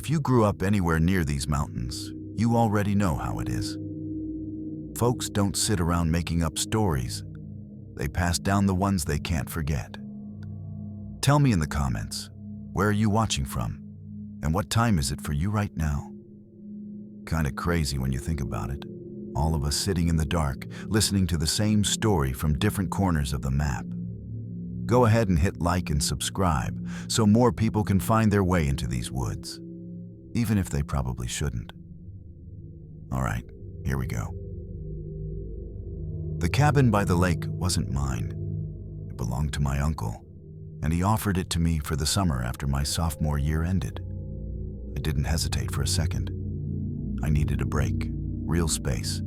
If you grew up anywhere near these mountains, you already know how it is. Folks don't sit around making up stories. They pass down the ones they can't forget. Tell me in the comments, where are you watching from? And what time is it for you right now? Kinda crazy when you think about it. All of us sitting in the dark, listening to the same story from different corners of the map. Go ahead and hit like and subscribe so more people can find their way into these woods, even if they probably shouldn't. All right, here we go. The cabin by the lake wasn't mine. It belonged to my uncle, and he offered it to me for the summer after my sophomore year ended. I didn't hesitate for a second. I needed a break, real space.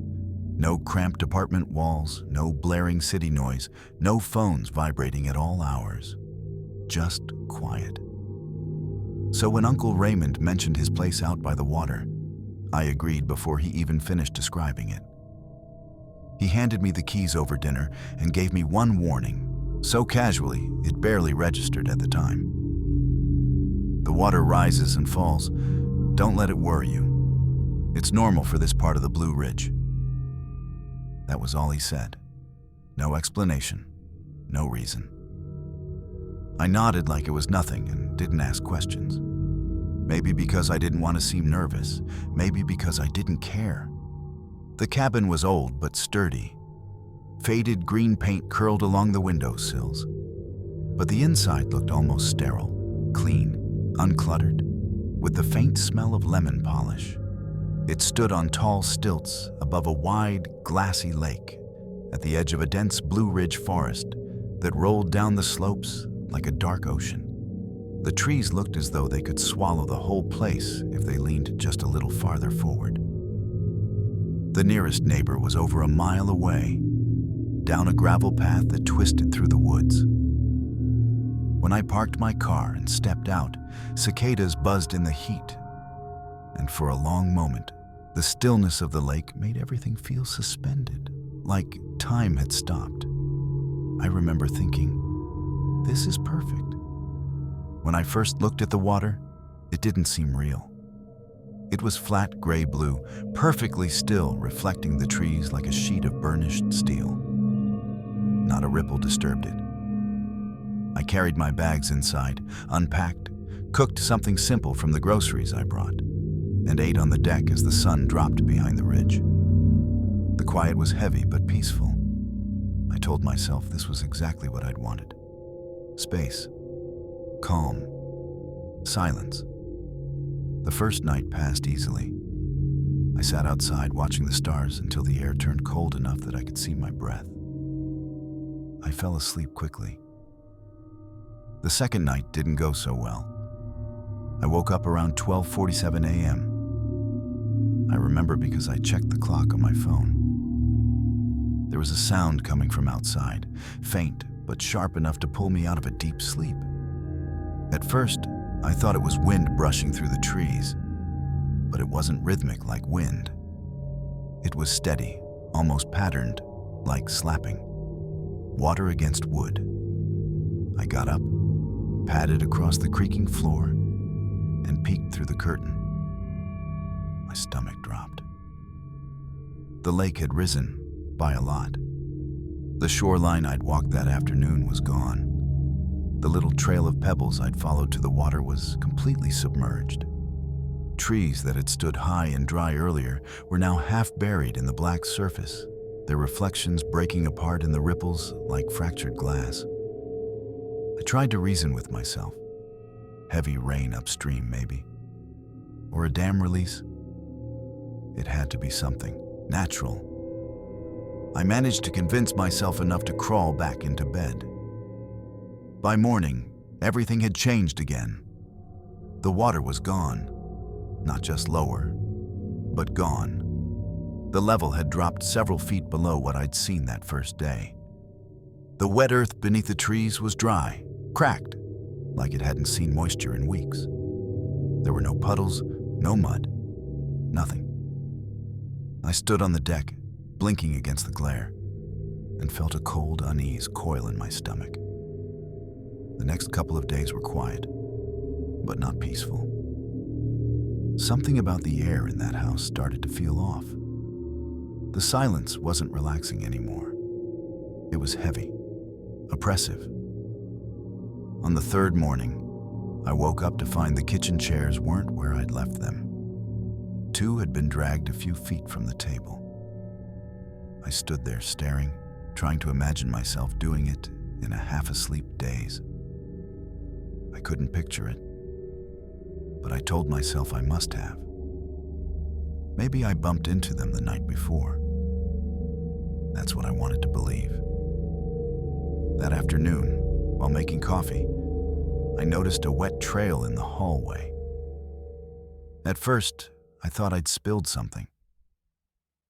No cramped apartment walls, no blaring city noise, no phones vibrating at all hours. Just quiet. So when Uncle Raymond mentioned his place out by the water, I agreed before he even finished describing it. He handed me the keys over dinner and gave me one warning, so casually it barely registered at the time. The water rises and falls. Don't let it worry you. It's normal for this part of the Blue Ridge. That was all he said. No explanation, no reason. I nodded like it was nothing and didn't ask questions. Maybe because I didn't want to seem nervous, maybe because I didn't care. The cabin was old but sturdy. Faded green paint curled along the windowsills. But the inside looked almost sterile, clean, uncluttered, with the faint smell of lemon polish. It stood on tall stilts above a wide, glassy lake at the edge of a dense Blue Ridge forest that rolled down the slopes like a dark ocean. The trees looked as though they could swallow the whole place if they leaned just a little farther forward. The nearest neighbor was over a mile away, down a gravel path that twisted through the woods. When I parked my car and stepped out, cicadas buzzed in the heat, and for a long moment, the stillness of the lake made everything feel suspended, like time had stopped. I remember thinking, this is perfect. When I first looked at the water, it didn't seem real. It was flat gray blue, perfectly still, reflecting the trees like a sheet of burnished steel. Not a ripple disturbed it. I carried my bags inside, unpacked, cooked something simple from the groceries I brought, and ate on the deck as the sun dropped behind the ridge. The quiet was heavy but peaceful. I told myself this was exactly what I'd wanted. Space. Calm. Silence. The first night passed easily. I sat outside watching the stars until the air turned cold enough that I could see my breath. I fell asleep quickly. The second night didn't go so well. I woke up around 12:47 a.m. I remember because I checked the clock on my phone. There was a sound coming from outside, faint but sharp enough to pull me out of a deep sleep. At first, I thought it was wind brushing through the trees, but it wasn't rhythmic like wind. It was steady, almost patterned, like slapping. Water against wood. I got up, padded across the creaking floor, and peeked through the curtain. My stomach dropped. The lake had risen by a lot. The shoreline I'd walked that afternoon was gone. The little trail of pebbles I'd followed to the water was completely submerged. Trees that had stood high and dry earlier were now half buried in the black surface, their reflections breaking apart in the ripples like fractured glass. I tried to reason with myself. Heavy rain upstream, maybe. Or a dam release. It had to be something natural. I managed to convince myself enough to crawl back into bed. By morning, everything had changed again. The water was gone. Not just lower, but gone. The level had dropped several feet below what I'd seen that first day. The wet earth beneath the trees was dry, cracked, like it hadn't seen moisture in weeks. There were no puddles, no mud, nothing. I stood on the deck, blinking against the glare, and felt a cold unease coil in my stomach. The next couple of days were quiet, but not peaceful. something about the air in that house started to feel off. The silence wasn't relaxing anymore. It was heavy, oppressive. On the third morning, I woke up to find the kitchen chairs weren't where I'd left them. Two had been dragged a few feet from the table. I stood there staring, trying to imagine myself doing it in a half-asleep daze. I couldn't picture it, but I told myself I must have. Maybe I bumped into them the night before. That's what I wanted to believe. That afternoon, while making coffee, I noticed a wet trail in the hallway. At first, I thought I'd spilled something.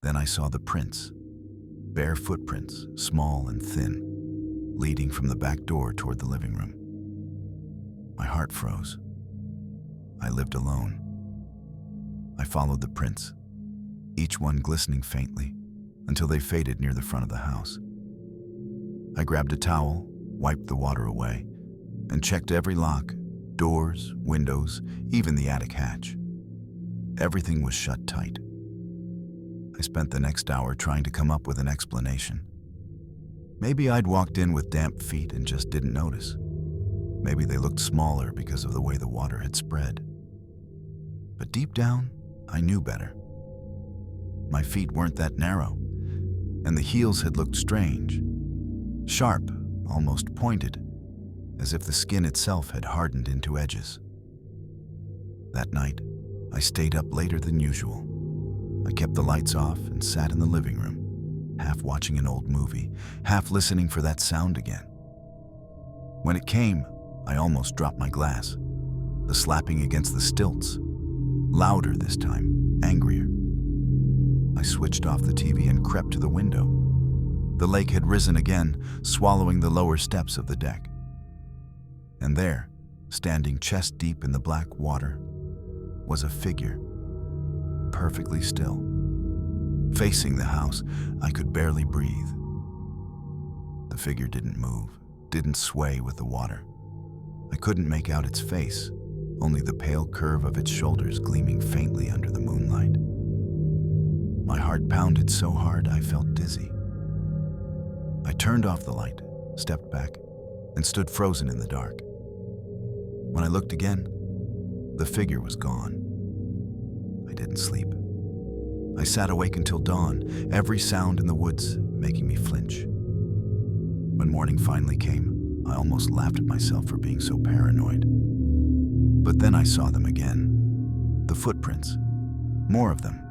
Then I saw the prints, bare footprints, small and thin, leading from the back door toward the living room. My heart froze. I lived alone. I followed the prints, each one glistening faintly, until they faded near the front of the house. I grabbed a towel, wiped the water away, and checked every lock, doors, windows, even the attic hatch. Everything was shut tight. I spent the next hour trying to come up with an explanation. Maybe I'd walked in with damp feet and just didn't notice. Maybe they looked smaller because of the way the water had spread. But deep down, I knew better. My feet weren't that narrow, and the heels had looked strange. Sharp, almost pointed, as if the skin itself had hardened into edges. That night, I stayed up later than usual. I kept the lights off and sat in the living room, half watching an old movie, half listening for that sound again. When it came, I almost dropped my glass. The slapping against the stilts. Louder this time, angrier. I switched off the TV and crept to the window. The lake had risen again, swallowing the lower steps of the deck. And there, standing chest deep in the black water, was a figure, perfectly still. Facing the house, I could barely breathe. The figure didn't move, didn't sway with the water. I couldn't make out its face, only the pale curve of its shoulders gleaming faintly under the moonlight. My heart pounded so hard I felt dizzy. I turned off the light, stepped back, and stood frozen in the dark. When I looked again, the figure was gone. I didn't sleep. I sat awake until dawn, every sound in the woods making me flinch. When morning finally came, I almost laughed at myself for being so paranoid. But then I saw them again. The footprints. More of them.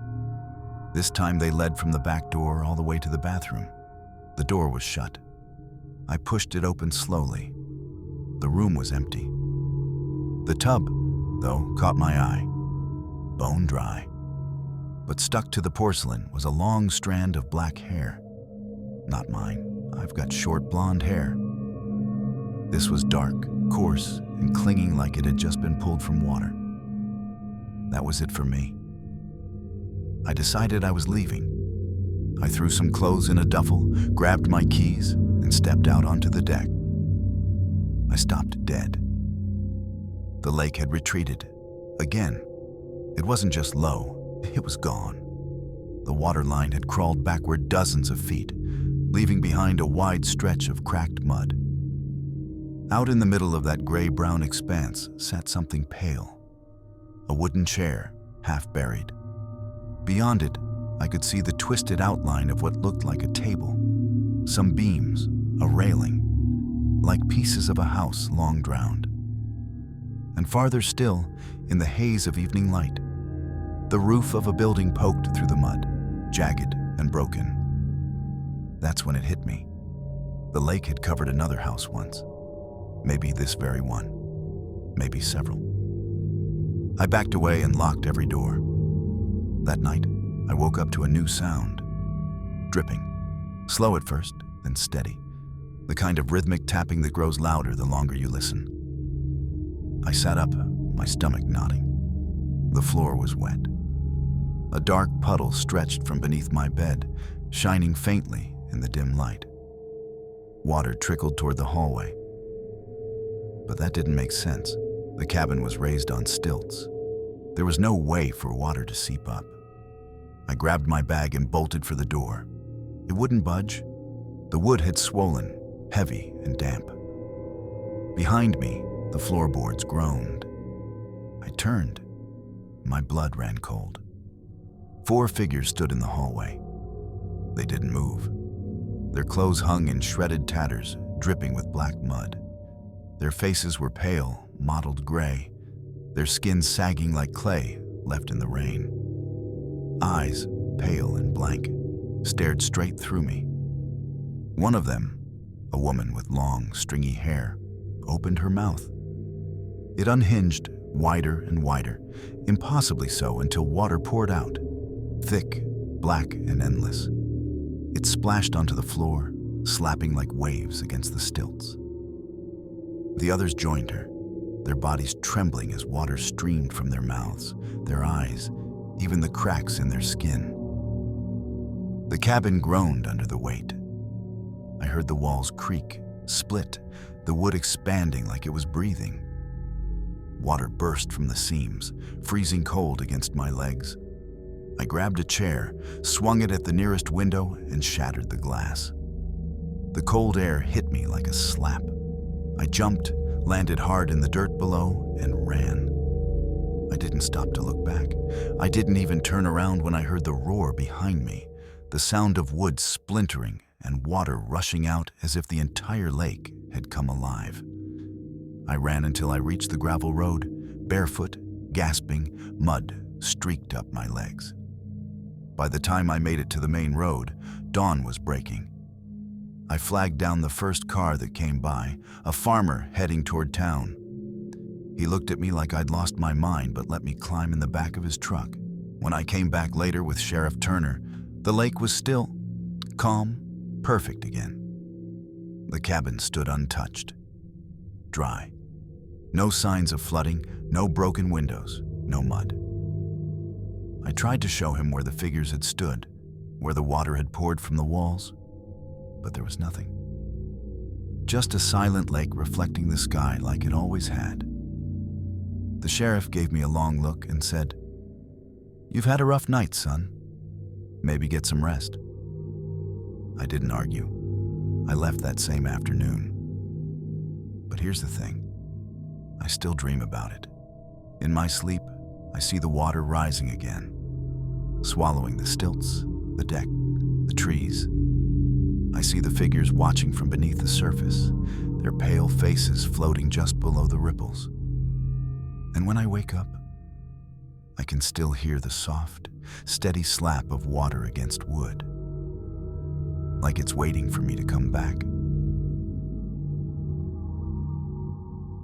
This time they led from the back door all the way to the bathroom. The door was shut. I pushed it open slowly. The room was empty. The tub, though, caught my eye. Bone dry. But stuck to the porcelain was a long strand of black hair. Not mine. I've got short blonde hair. This was dark, coarse, and clinging like it had just been pulled from water. That was it for me. I decided I was leaving. I threw some clothes in a duffel, grabbed my keys, and stepped out onto the deck. I stopped dead. The lake had retreated. Again. It wasn't just low, it was gone. The water line had crawled backward dozens of feet, leaving behind a wide stretch of cracked mud. Out in the middle of that gray-brown expanse sat something pale. A wooden chair, half buried. Beyond it, I could see the twisted outline of what looked like a table. Some beams, a railing, like pieces of a house long drowned. And farther still, in the haze of evening light, the roof of a building poked through the mud, jagged and broken. That's when it hit me. The lake had covered another house once. Maybe this very one. Maybe several. I backed away and locked every door. That night, I woke up to a new sound. Dripping. Slow at first, then steady. The kind of rhythmic tapping that grows louder the longer you listen. I sat up, my stomach knotting. The floor was wet. A dark puddle stretched from beneath my bed, shining faintly in the dim light. Water trickled toward the hallway. But that didn't make sense. The cabin was raised on stilts. There was no way for water to seep up. I grabbed my bag and bolted for the door. It wouldn't budge. The wood had swollen, heavy and damp. Behind me, the floorboards groaned. I turned. My blood ran cold. 4 figures stood in the hallway. They didn't move. Their clothes hung in shredded tatters, dripping with black mud. Their faces were pale, mottled gray, their skin sagging like clay left in the rain. Eyes, pale and blank, stared straight through me. One of them, a woman with long, stringy hair, opened her mouth. It unhinged, wider and wider, impossibly so until water poured out, thick, black and endless. It splashed onto the floor, slapping like waves against the stilts. The others joined her, their bodies trembling as water streamed from their mouths, their eyes, even the cracks in their skin. The cabin groaned under the weight. I heard the walls creak, split, the wood expanding like it was breathing. Water burst from the seams, freezing cold against my legs. I grabbed a chair, swung it at the nearest window, and shattered the glass. The cold air hit me like a slap. I jumped, landed hard in the dirt below, and ran. I didn't stop to look back. I didn't even turn around when I heard the roar behind me, the sound of wood splintering and water rushing out as if the entire lake had come alive. I ran until I reached the gravel road, barefoot, gasping, mud streaked up my legs. By the time I made it to the main road, dawn was breaking. I flagged down the first car that came by, a farmer heading toward town. He looked at me like I'd lost my mind but let me climb in the back of his truck. When I came back later with Sheriff Turner, the lake was still calm, perfect again. The cabin stood untouched, dry. No signs of flooding, no broken windows, no mud. I tried to show him where the figures had stood, where the water had poured from the walls, but there was nothing. Just a silent lake reflecting the sky like it always had. The sheriff gave me a long look and said, "You've had a rough night, son. Maybe get some rest." I didn't argue. I left that same afternoon. But here's the thing. I still dream about it. In my sleep, I see the water rising again, swallowing the stilts, the deck, the trees. I see the figures watching from beneath the surface, their pale faces floating just below the ripples. And when I wake up, I can still hear the soft, steady slap of water against wood, like it's waiting for me to come back.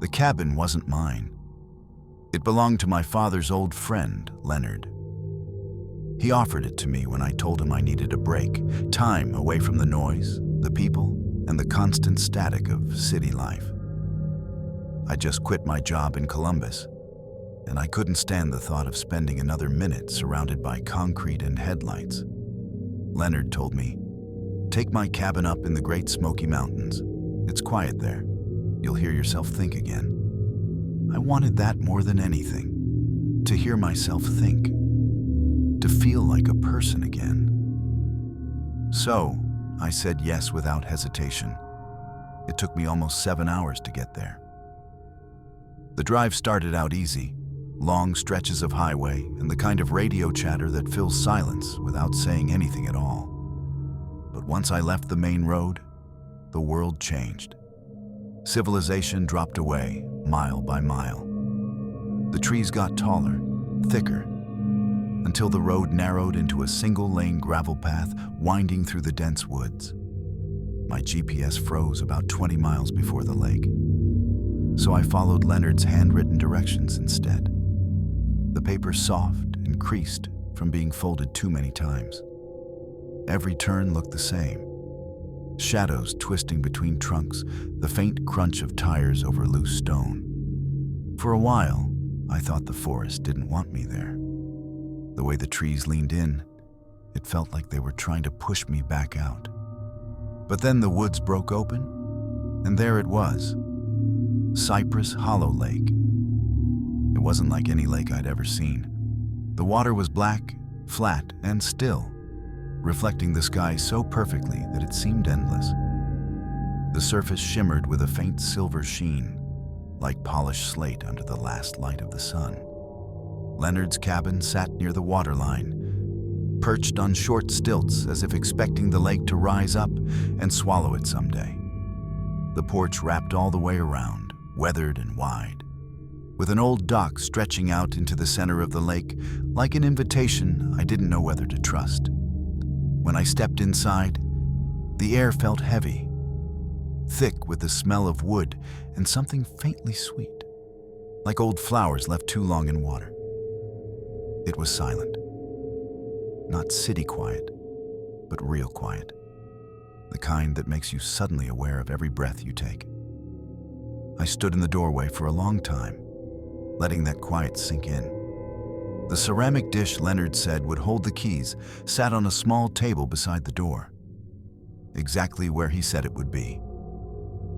The cabin wasn't mine. It belonged to my father's old friend, Leonard. He offered it to me when I told him I needed a break, time away from the noise, the people, and the constant static of city life. I just quit my job in Columbus, and I couldn't stand the thought of spending another minute surrounded by concrete and headlights. Leonard told me, "Take my cabin up in the Great Smoky Mountains. It's quiet there. You'll hear yourself think again." I wanted that more than anything, to hear myself think, to feel like a person again. So, I said yes without hesitation. It took me almost 7 hours to get there. The drive started out easy, long stretches of highway and the kind of radio chatter that fills silence without saying anything at all. But once I left the main road, the world changed. Civilization dropped away, mile by mile. The trees got taller, thicker, until the road narrowed into a single-lane gravel path winding through the dense woods. My GPS froze about 20 miles before the lake, so I followed Leonard's handwritten directions instead. The paper soft and creased from being folded too many times. Every turn looked the same. Shadows twisting between trunks, the faint crunch of tires over loose stone. For a while, I thought the forest didn't want me there. The way the trees leaned in, it felt like they were trying to push me back out. But then the woods broke open, and there it was, Cypress Hollow Lake. It wasn't like any lake I'd ever seen. The water was black, flat, and still, reflecting the sky so perfectly that it seemed endless. The surface shimmered with a faint silver sheen, like polished slate under the last light of the sun. Leonard's cabin sat near the waterline, perched on short stilts as if expecting the lake to rise up and swallow it someday. The porch wrapped all the way around, weathered and wide, with an old dock stretching out into the center of the lake like an invitation I didn't know whether to trust. When I stepped inside, the air felt heavy, thick with the smell of wood and something faintly sweet, like old flowers left too long in water. It was silent. Not city quiet, but real quiet. The kind that makes you suddenly aware of every breath you take. I stood in the doorway for a long time, letting that quiet sink in. The ceramic dish Leonard said would hold the keys sat on a small table beside the door, exactly where he said it would be,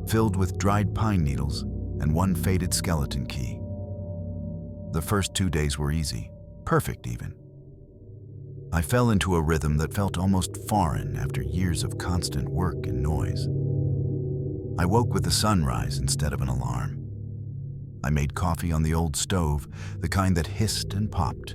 filled with dried pine needles and one faded skeleton key. The first 2 days were easy, perfect even. I fell into a rhythm that felt almost foreign after years of constant work and noise. I woke with the sunrise instead of an alarm. I made coffee on the old stove, the kind that hissed and popped,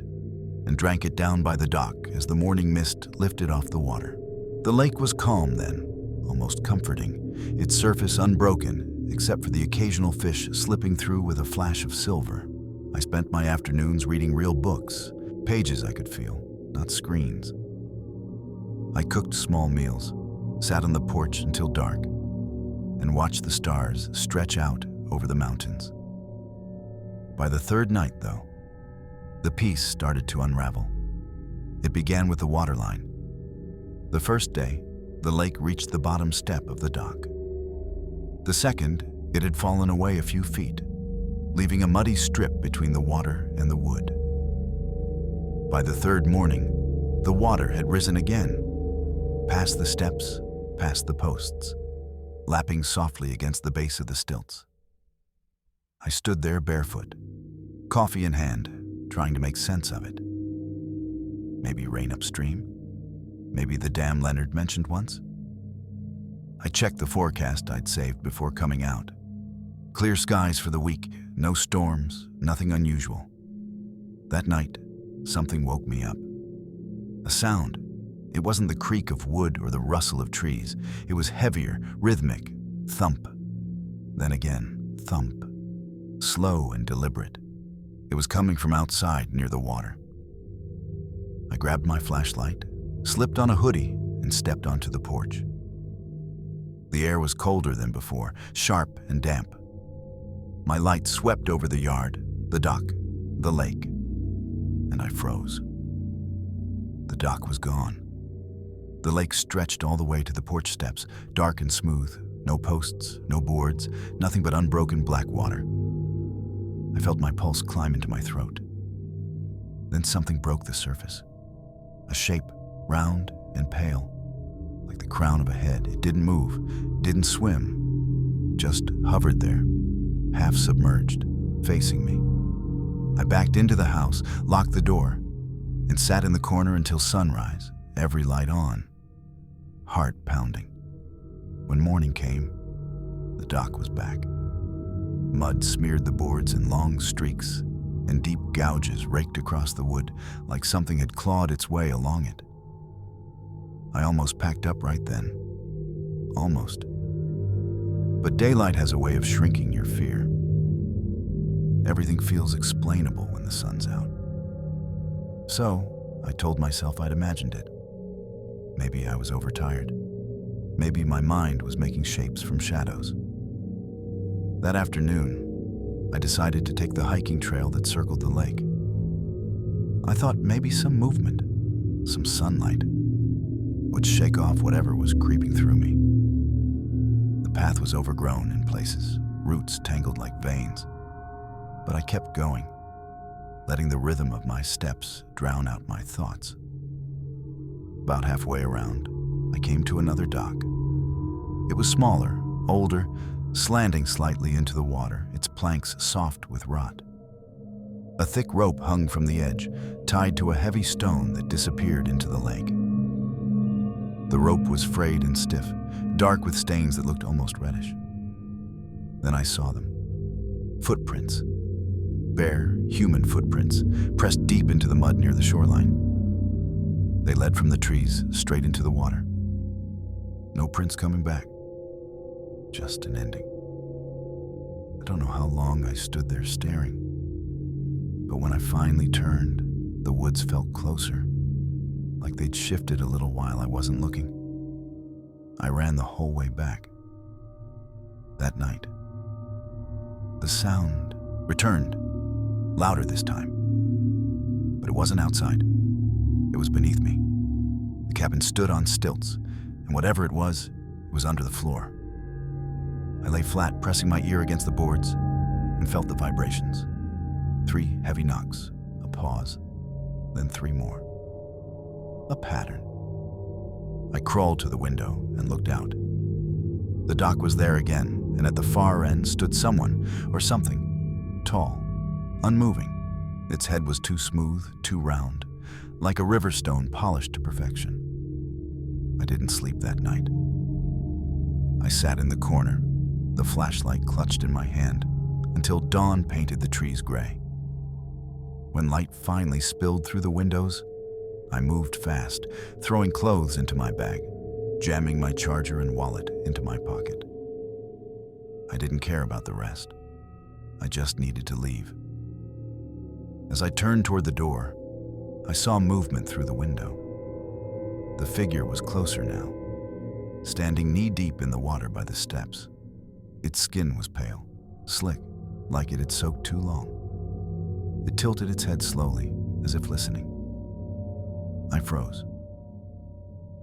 and drank it down by the dock as the morning mist lifted off the water. The lake was calm then, almost comforting, its surface unbroken except for the occasional fish slipping through with a flash of silver. I spent my afternoons reading real books, pages I could feel, not screens. I cooked small meals, sat on the porch until dark, and watched the stars stretch out over the mountains. By the third night, though, the peace started to unravel. It began with the waterline. The first day, the lake reached the bottom step of the dock. The second, it had fallen away a few feet, leaving a muddy strip between the water and the wood. By the third morning, the water had risen again, past the steps, past the posts, lapping softly against the base of the stilts. I stood there barefoot, coffee in hand, trying to make sense of it. Maybe rain upstream? Maybe the dam Leonard mentioned once? I checked the forecast I'd saved before coming out. Clear skies for the week, no storms, nothing unusual. That night, something woke me up. A sound. It wasn't the creak of wood or the rustle of trees. It was heavier, rhythmic, thump. Then again, thump. Slow and deliberate. It was coming from outside near the water. I grabbed my flashlight, slipped on a hoodie, and stepped onto the porch. The air was colder than before, sharp and damp. My light swept over the yard, the dock, the lake, and I froze. The dock was gone. The lake stretched all the way to the porch steps, dark and smooth, no posts, no boards, nothing but unbroken black water. I felt my pulse climb into my throat. Then something broke the surface. A shape, round and pale, like the crown of a head. It didn't move, didn't swim, just hovered there, half submerged, facing me. I backed into the house, locked the door, and sat in the corner until sunrise, every light on, heart pounding. When morning came, the dock was back. Mud smeared the boards in long streaks, and deep gouges raked across the wood like something had clawed its way along it. I almost packed up right then. Almost. But daylight has a way of shrinking your fear. Everything feels explainable when the sun's out. So, I told myself I'd imagined it. Maybe I was overtired. Maybe my mind was making shapes from shadows. That afternoon, I decided to take the hiking trail that circled the lake. I thought maybe some movement, some sunlight, would shake off whatever was creeping through me. The path was overgrown in places, roots tangled like veins. But I kept going, letting the rhythm of my steps drown out my thoughts. About halfway around, I came to another dock. It was smaller, older, slanting slightly into the water, its planks soft with rot. A thick rope hung from the edge, tied to a heavy stone that disappeared into the lake. The rope was frayed and stiff, dark with stains that looked almost reddish. Then I saw them. Footprints. Bare, human footprints, pressed deep into the mud near the shoreline. They led from the trees straight into the water. No prints coming back. Just an ending. I don't know how long I stood there staring, but when I finally turned, the woods felt closer, like they'd shifted a little while I wasn't looking. I ran the whole way back. That night, the sound returned, louder this time. But it wasn't outside. It was beneath me. The cabin stood on stilts, and whatever it was under the floor. I lay flat, pressing my ear against the boards, and felt the vibrations. 3 heavy knocks, a pause, then 3 more. A pattern. I crawled to the window and looked out. The dock was there again, and at the far end stood someone or something, tall, unmoving. Its head was too smooth, too round, like a river stone polished to perfection. I didn't sleep that night. I sat in the corner, the flashlight clutched in my hand, until dawn painted the trees gray. When light finally spilled through the windows, I moved fast, throwing clothes into my bag, jamming my charger and wallet into my pocket. I didn't care about the rest. I just needed to leave. As I turned toward the door, I saw movement through the window. The figure was closer now, standing knee-deep in the water by the steps. Its skin was pale, slick, like it had soaked too long. It tilted its head slowly, as if listening. I froze.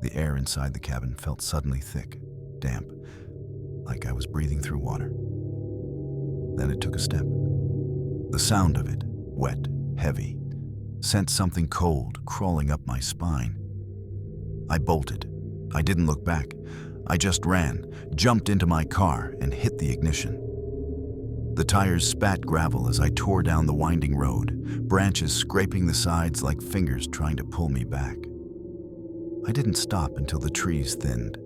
The air inside the cabin felt suddenly thick, damp, like I was breathing through water. Then it took a step. The sound of it, wet, heavy, sent something cold crawling up my spine. I bolted. I didn't look back. I just ran, jumped into my car, and hit the ignition. The tires spat gravel as I tore down the winding road, branches scraping the sides like fingers trying to pull me back. I didn't stop until the trees thinned,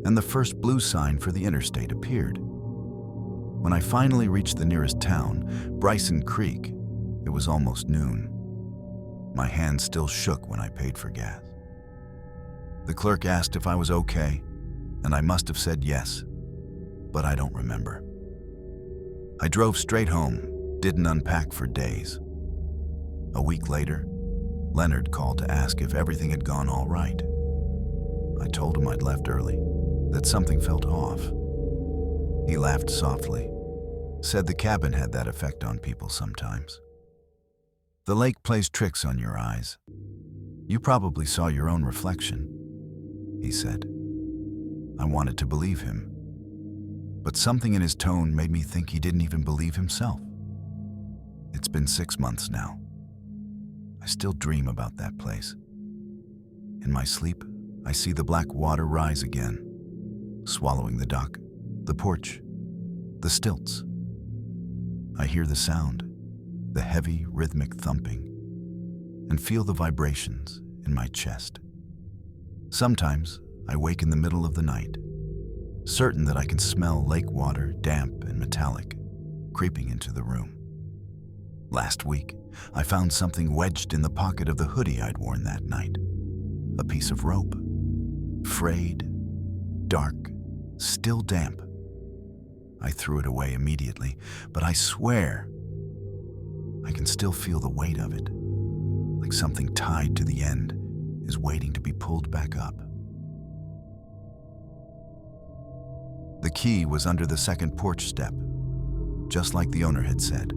and the first blue sign for the interstate appeared. When I finally reached the nearest town, Bryson Creek, it was almost noon. My hands still shook when I paid for gas. The clerk asked if I was okay, and I must have said yes, but I don't remember. I drove straight home, didn't unpack for days. A week later, Leonard called to ask if everything had gone all right. I told him I'd left early, that something felt off. He laughed softly, said the cabin had that effect on people sometimes. The lake plays tricks on your eyes. You probably saw your own reflection, he said. I wanted to believe him, but something in his tone made me think he didn't even believe himself. It's been 6 months now. I still dream about that place. In my sleep, I see the black water rise again, swallowing the dock, the porch, the stilts. I hear the sound, the heavy rhythmic thumping, and feel the vibrations in my chest. Sometimes I wake in the middle of the night, certain that I can smell lake water, damp and metallic, creeping into the room. Last week, I found something wedged in the pocket of the hoodie I'd worn that night. A piece of rope, frayed, dark, still damp. I threw it away immediately, but I swear I can still feel the weight of it, like something tied to the end is waiting to be pulled back up. The key was under the second porch step, just like the owner had said.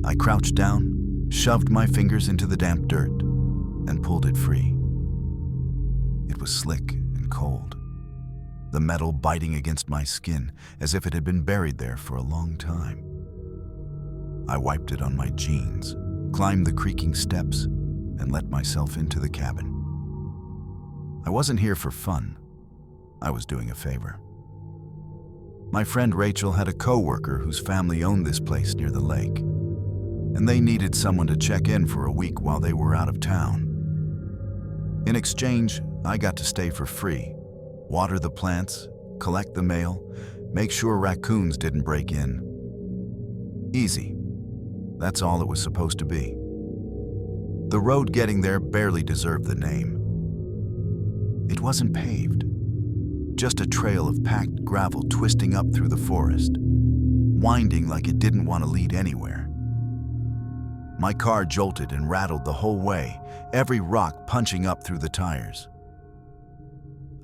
I crouched down, shoved my fingers into the damp dirt, and pulled it free. It was slick and cold, the metal biting against my skin as if it had been buried there for a long time. I wiped it on my jeans, climbed the creaking steps, and let myself into the cabin. I wasn't here for fun. I was doing a favor. My friend Rachel had a co-worker whose family owned this place near the lake. and they needed someone to check in for a week while they were out of town. In exchange, I got to stay for free, water the plants, collect the mail, make sure raccoons didn't break in. Easy. That's all it was supposed to be. The road getting there barely deserved the name. It wasn't paved, just a trail of packed gravel twisting up through the forest, winding like it didn't want to lead anywhere. My car jolted and rattled the whole way, every rock punching up through the tires.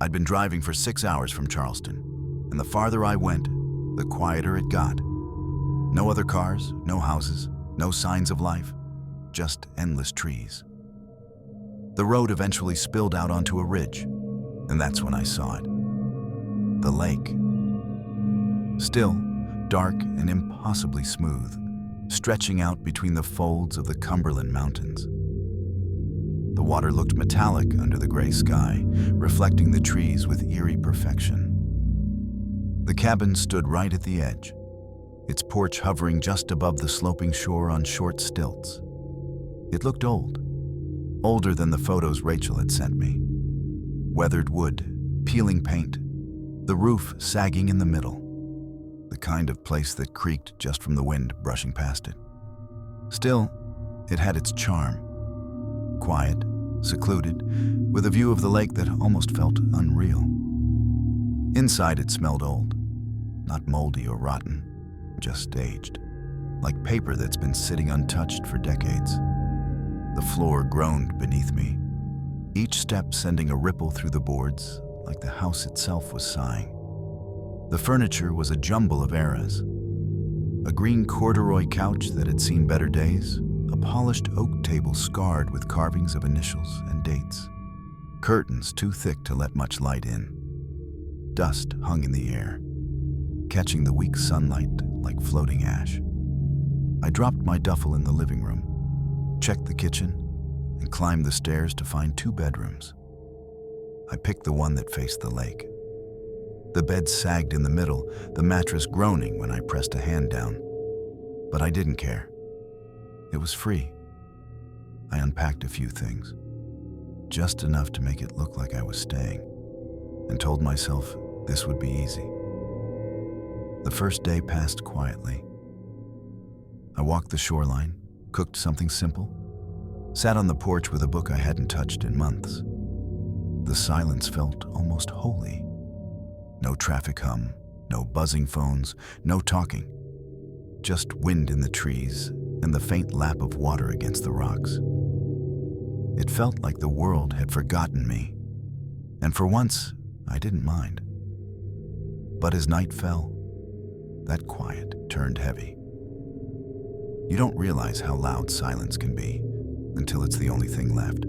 I'd been driving for 6 hours from Charleston, and the farther I went, the quieter it got. No other cars, no houses, no signs of life, just endless trees. The road eventually spilled out onto a ridge, and that's when I saw it. The lake. Still, dark and impossibly smooth, stretching out between the folds of the Cumberland Mountains. The water looked metallic under the gray sky, reflecting the trees with eerie perfection. The cabin stood right at the edge, its porch hovering just above the sloping shore on short stilts. It looked old, older than the photos Rachel had sent me. Weathered wood, peeling paint, the roof sagging in the middle, the kind of place that creaked just from the wind brushing past it. Still, it had its charm. Quiet, secluded, with a view of the lake that almost felt unreal. Inside it smelled old, not moldy or rotten, just aged, like paper that's been sitting untouched for decades. The floor groaned beneath me, each step sending a ripple through the boards, like the house itself was sighing. The furniture was a jumble of eras. A green corduroy couch that had seen better days, a polished oak table scarred with carvings of initials and dates, curtains too thick to let much light in. Dust hung in the air, catching the weak sunlight like floating ash. I dropped my duffel in the living room, checked the kitchen, and climbed the stairs to find 2 bedrooms. I picked the one that faced the lake. The bed sagged in the middle, the mattress groaning when I pressed a hand down. But I didn't care. It was free. I unpacked a few things, just enough to make it look like I was staying, and told myself this would be easy. The first day passed quietly. I walked the shoreline, cooked something simple, sat on the porch with a book I hadn't touched in months. The silence felt almost holy. No traffic hum, no buzzing phones, no talking. Just wind in the trees and the faint lap of water against the rocks. It felt like the world had forgotten me, and for once, I didn't mind. But as night fell, that quiet turned heavy. You don't realize how loud silence can be until it's the only thing left.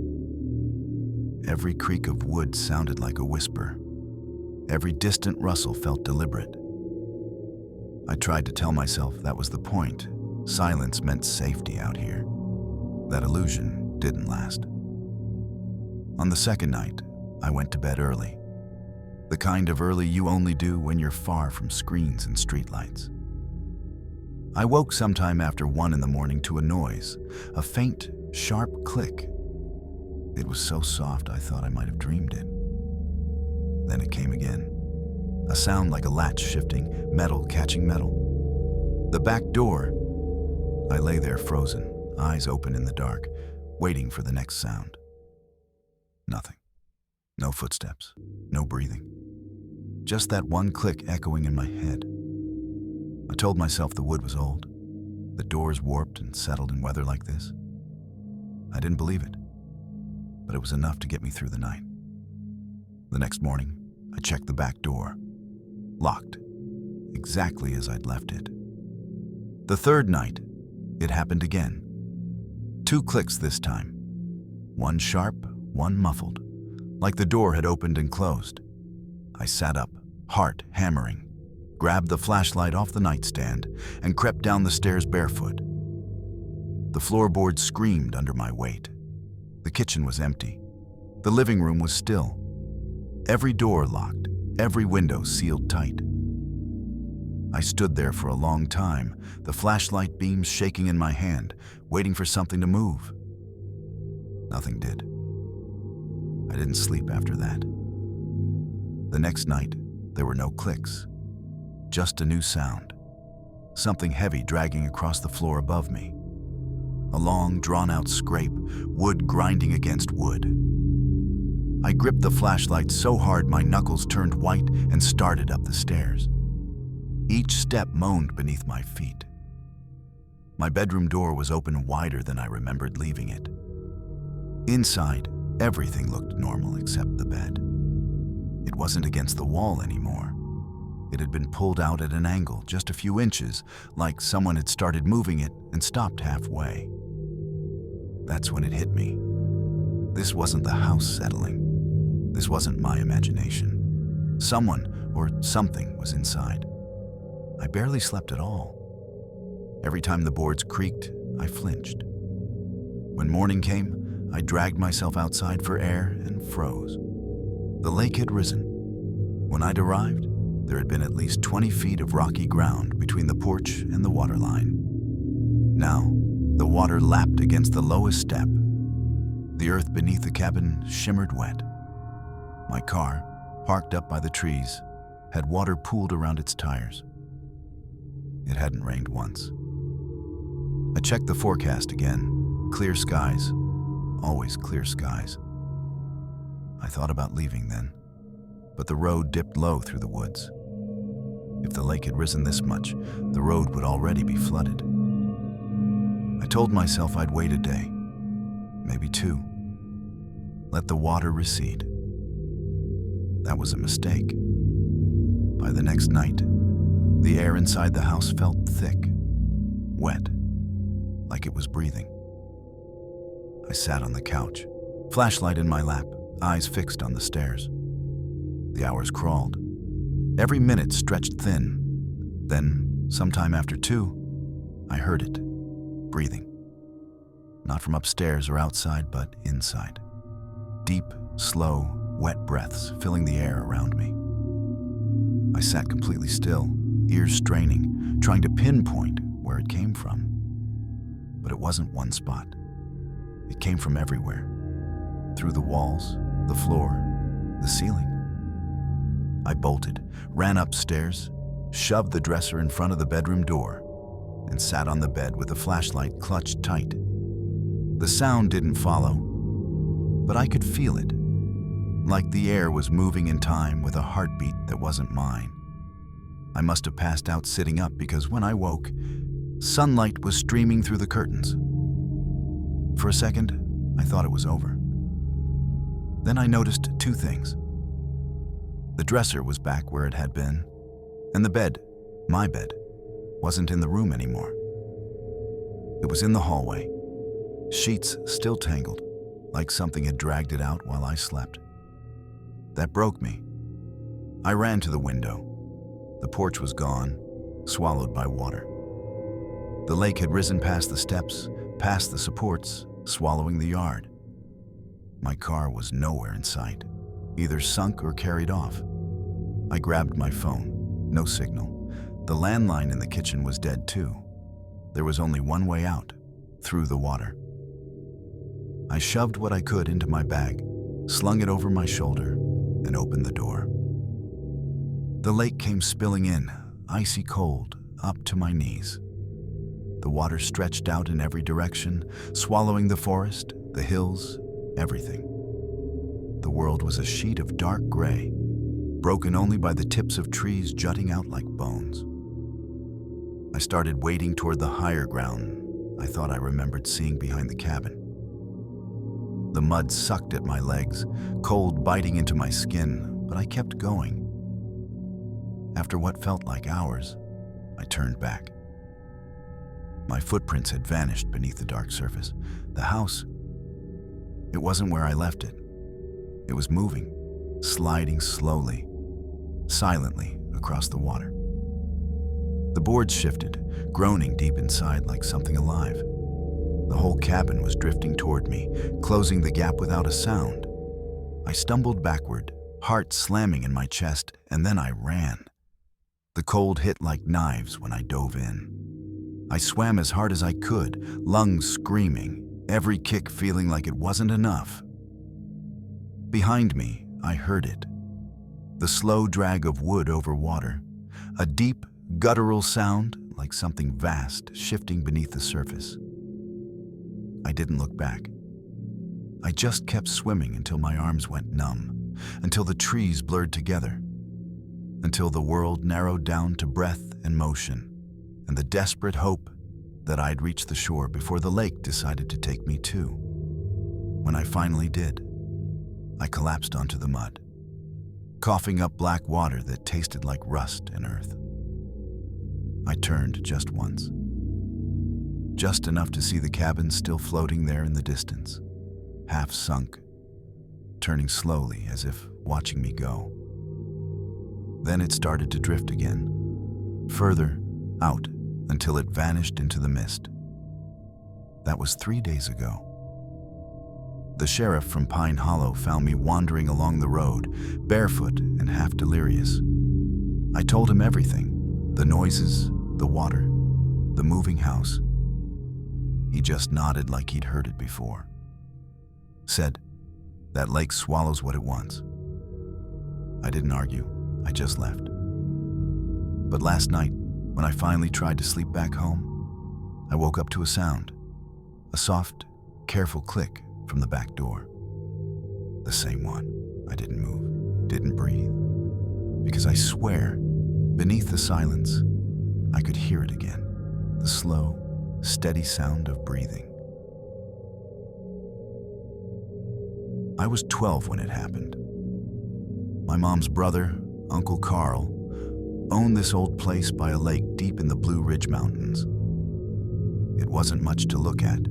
Every creak of wood sounded like a whisper. Every distant rustle felt deliberate. I tried to tell myself that was the point. Silence meant safety out here. That illusion didn't last. On the second night, I went to bed early. The kind of early you only do when you're far from screens and streetlights. I woke sometime after 1 in the morning to a noise, a faint, sharp click. It was so soft I thought I might have dreamed it. Then it came again. A sound like a latch shifting, metal catching metal. The back door. I lay there frozen, eyes open in the dark, waiting for the next sound. Nothing. No footsteps, no breathing. Just that one click echoing in my head. I told myself the wood was old, the doors warped and settled in weather like this. I didn't believe it, but it was enough to get me through the night. The next morning, I checked the back door. Locked, exactly as I'd left it. The third night, it happened again. 2 clicks this time. One sharp, one muffled, like the door had opened and closed. I sat up, heart hammering, grabbed the flashlight off the nightstand, and crept down the stairs barefoot. The floorboards screamed under my weight. The kitchen was empty. The living room was still. Every door locked, every window sealed tight. I stood there for a long time, the flashlight beams shaking in my hand, waiting for something to move. Nothing did. I didn't sleep after that. The next night, there were no clicks, just a new sound. Something heavy dragging across the floor above me. A long, drawn-out scrape, wood grinding against wood. I gripped the flashlight so hard my knuckles turned white and started up the stairs. Each step moaned beneath my feet. My bedroom door was open wider than I remembered leaving it. Inside, everything looked normal except the bed. It wasn't against the wall anymore. It had been pulled out at an angle, just a few inches, like someone had started moving it and stopped halfway. That's when it hit me. This wasn't the house settling. This wasn't my imagination. Someone or something was inside. I barely slept at all. Every time the boards creaked, I flinched. When morning came, I dragged myself outside for air and froze. The lake had risen. When I'd arrived, there had been at least 20 feet of rocky ground between the porch and the water line. Now, the water lapped against the lowest step. The earth beneath the cabin shimmered wet. My car, parked up by the trees, had water pooled around its tires. It hadn't rained once. I checked the forecast again. Clear skies, always clear skies. I thought about leaving then, but the road dipped low through the woods. If the lake had risen this much, the road would already be flooded. I told myself I'd wait a day, maybe two. Let the water recede. That was a mistake. By the next night, the air inside the house felt thick, wet, like it was breathing. I sat on the couch, flashlight in my lap, eyes fixed on the stairs. The hours crawled. Every minute stretched thin. Then, sometime after 2, I heard it, breathing. Not from upstairs or outside, but inside. Deep, slow, wet breaths filling the air around me. I sat completely still, ears straining, trying to pinpoint where it came from. But it wasn't one spot. It came from everywhere. Through the walls, the floor, the ceiling. I bolted, ran upstairs, shoved the dresser in front of the bedroom door, and sat on the bed with the flashlight clutched tight. The sound didn't follow, but I could feel it, like the air was moving in time with a heartbeat that wasn't mine. I must have passed out sitting up because when I woke, sunlight was streaming through the curtains. For a second, I thought it was over. Then I noticed 2 things. The dresser was back where it had been, and the bed, my bed, wasn't in the room anymore. It was in the hallway, sheets still tangled, like something had dragged it out while I slept. That broke me. I ran to the window. The porch was gone, swallowed by water. The lake had risen past the steps, past the supports, swallowing the yard. My car was nowhere in sight, either sunk or carried off. I grabbed my phone. No signal. The landline in the kitchen was dead too. There was only one way out, through the water. I shoved what I could into my bag, slung it over my shoulder, and opened the door. The lake came spilling in, icy cold, up to my knees. The water stretched out in every direction, swallowing the forest, the hills, everything. The world was a sheet of dark gray, broken only by the tips of trees jutting out like bones. I started wading toward the higher ground I thought I remembered seeing behind the cabin. The mud sucked at my legs, cold biting into my skin, but I kept going. After what felt like hours, I turned back. My footprints had vanished beneath the dark surface. The house, it wasn't where I left it. It was moving, sliding slowly, silently across the water. The boards shifted, groaning deep inside like something alive. The whole cabin was drifting toward me, closing the gap without a sound. I stumbled backward, heart slamming in my chest, and then I ran. The cold hit like knives when I dove in. I swam as hard as I could, lungs screaming, every kick feeling like it wasn't enough. Behind me, I heard it. The slow drag of wood over water, a deep, guttural sound like something vast shifting beneath the surface. I didn't look back. I just kept swimming until my arms went numb, until the trees blurred together, until the world narrowed down to breath and motion, and the desperate hope that I'd reach the shore before the lake decided to take me too. When I finally did, I collapsed onto the mud, coughing up black water that tasted like rust and earth. I turned just once, just enough to see the cabin still floating there in the distance, half sunk, turning slowly as if watching me go. Then it started to drift again, further out until it vanished into the mist. That was 3 days ago. The sheriff from Pine Hollow found me wandering along the road, barefoot and half delirious. I told him everything, the noises, the water, the moving house. He just nodded like he'd heard it before. Said, "That lake swallows what it wants." I didn't argue, I just left. But last night, when I finally tried to sleep back home, I woke up to a sound, a soft, careful click from the back door. The same one. I didn't move, didn't breathe, because I swear, beneath the silence, I could hear it again, the slow, steady sound of breathing. I was 12 when it happened. My mom's brother, Uncle Carl, owned this old place by a lake deep in the Blue Ridge Mountains. It wasn't much to look at,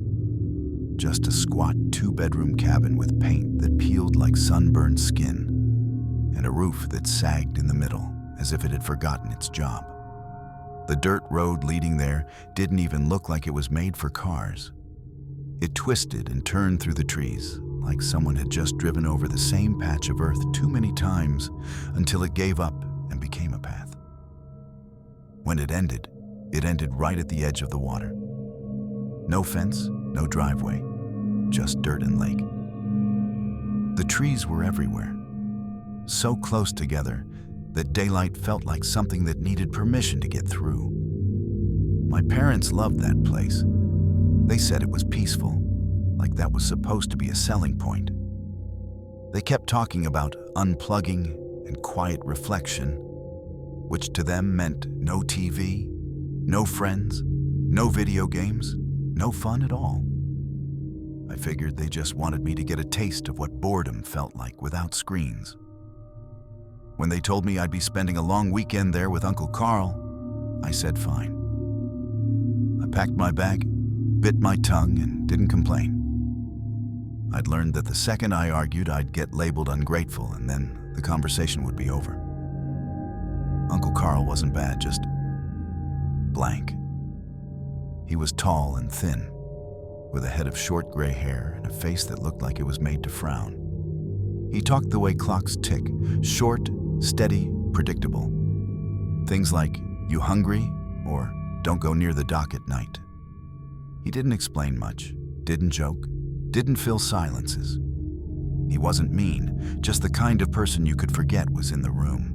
just a squat 2-bedroom cabin with paint that peeled like sunburned skin, and a roof that sagged in the middle as if it had forgotten its job. The dirt road leading there didn't even look like it was made for cars. It twisted and turned through the trees, like someone had just driven over the same patch of earth too many times until it gave up and became a path. When it ended right at the edge of the water. No fence, no driveway, just dirt and lake. The trees were everywhere, so close together that daylight felt like something that needed permission to get through. My parents loved that place. They said it was peaceful, like that was supposed to be a selling point. They kept talking about unplugging and quiet reflection, which to them meant no TV, no friends, no video games, no fun at all. I figured they just wanted me to get a taste of what boredom felt like without screens. When they told me I'd be spending a long weekend there with Uncle Carl, I said fine. I packed my bag, bit my tongue, and didn't complain. I'd learned that the second I argued, I'd get labeled ungrateful, and then the conversation would be over. Uncle Carl wasn't bad, just blank. He was tall and thin, with a head of short gray hair and a face that looked like it was made to frown. He talked the way clocks tick, short, steady, predictable. Things like, "You hungry?" or "Don't go near the dock at night." He didn't explain much, didn't joke, didn't fill silences. He wasn't mean, just the kind of person you could forget was in the room.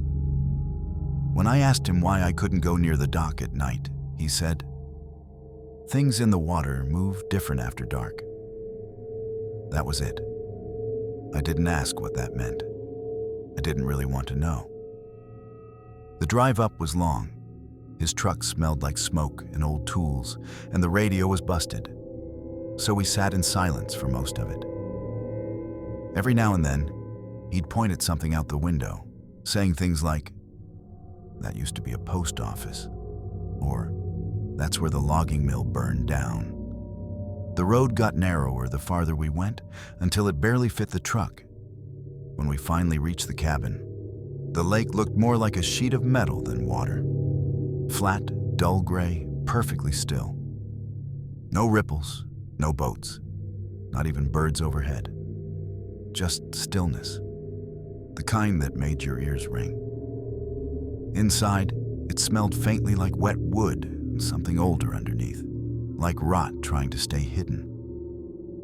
When I asked him why I couldn't go near the dock at night, he said, "Things in the water move different after dark." That was it. I didn't ask what that meant. I didn't really want to know. The drive up was long. His truck smelled like smoke and old tools, and the radio was busted. So we sat in silence for most of it. Every now and then, he'd point at something out the window, saying things like, "That used to be a post office," or "That's where the logging mill burned down." The road got narrower the farther we went, until it barely fit the truck. When we finally reached the cabin, the lake looked more like a sheet of metal than water. Flat, dull gray, perfectly still. No ripples, no boats, not even birds overhead. Just stillness, the kind that made your ears ring. Inside, It smelled faintly like wet wood and something older underneath, like rot trying to stay hidden.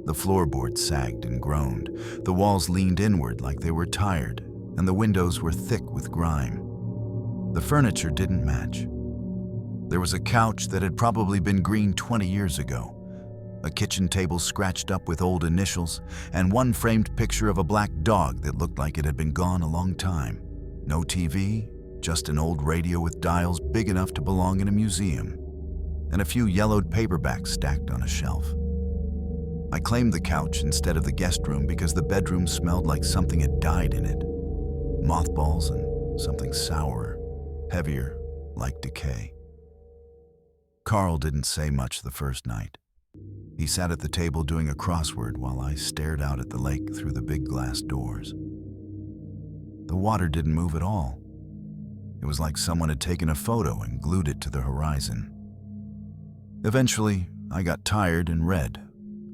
The floorboards sagged and groaned, the walls leaned inward like they were tired, and the windows were thick with grime. The furniture didn't match. There was a couch that had probably been green 20 years ago, a kitchen table scratched up with old initials, and one framed picture of a black dog that looked like it had been gone a long time. No TV, just an old radio with dials big enough to belong in a museum, and a few yellowed paperbacks stacked on a shelf. I claimed the couch instead of the guest room because the bedroom smelled like something had died in it. Mothballs and something sourer, heavier, like decay. Carl didn't say much the first night. He sat at the table doing a crossword while I stared out at the lake through the big glass doors. The water didn't move at all. It was like someone had taken a photo and glued it to the horizon. Eventually, I got tired and read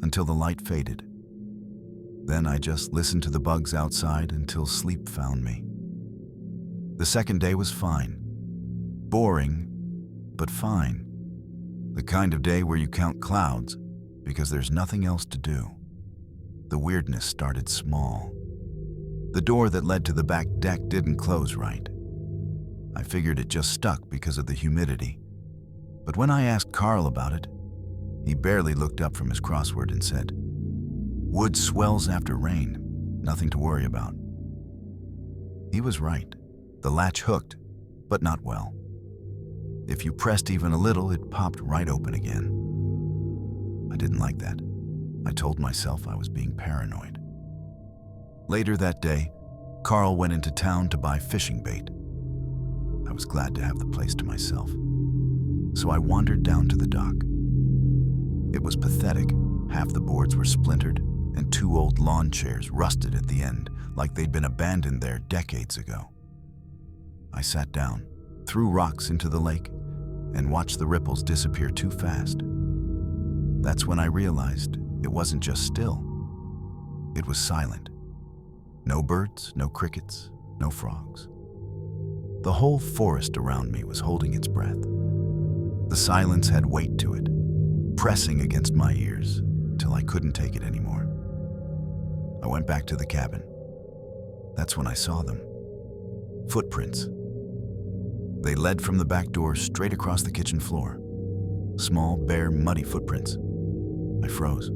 until the light faded. Then I just listened to the bugs outside until sleep found me. The second day was fine. Boring, but fine. The kind of day where you count clouds because there's nothing else to do. The weirdness started small. The door that led to the back deck didn't close right. I figured it just stuck because of the humidity. But when I asked Carl about it, he barely looked up from his crossword and said, "Wood swells after rain, nothing to worry about." He was right. The latch hooked, but not well. If you pressed even a little, it popped right open again. I didn't like that. I told myself I was being paranoid. Later that day, Carl went into town to buy fishing bait. I was glad to have the place to myself, so I wandered down to the dock. It was pathetic. Half the boards were splintered, and 2 old lawn chairs rusted at the end, like they'd been abandoned there decades ago. I sat down, threw rocks into the lake, and watched the ripples disappear too fast. That's when I realized it wasn't just still. It was silent. No birds, no crickets, no frogs. The whole forest around me was holding its breath. The silence had weight to it, pressing against my ears till I couldn't take it anymore. I went back to the cabin. That's when I saw them. Footprints. They led from the back door straight across the kitchen floor. Small, bare, muddy footprints. I froze.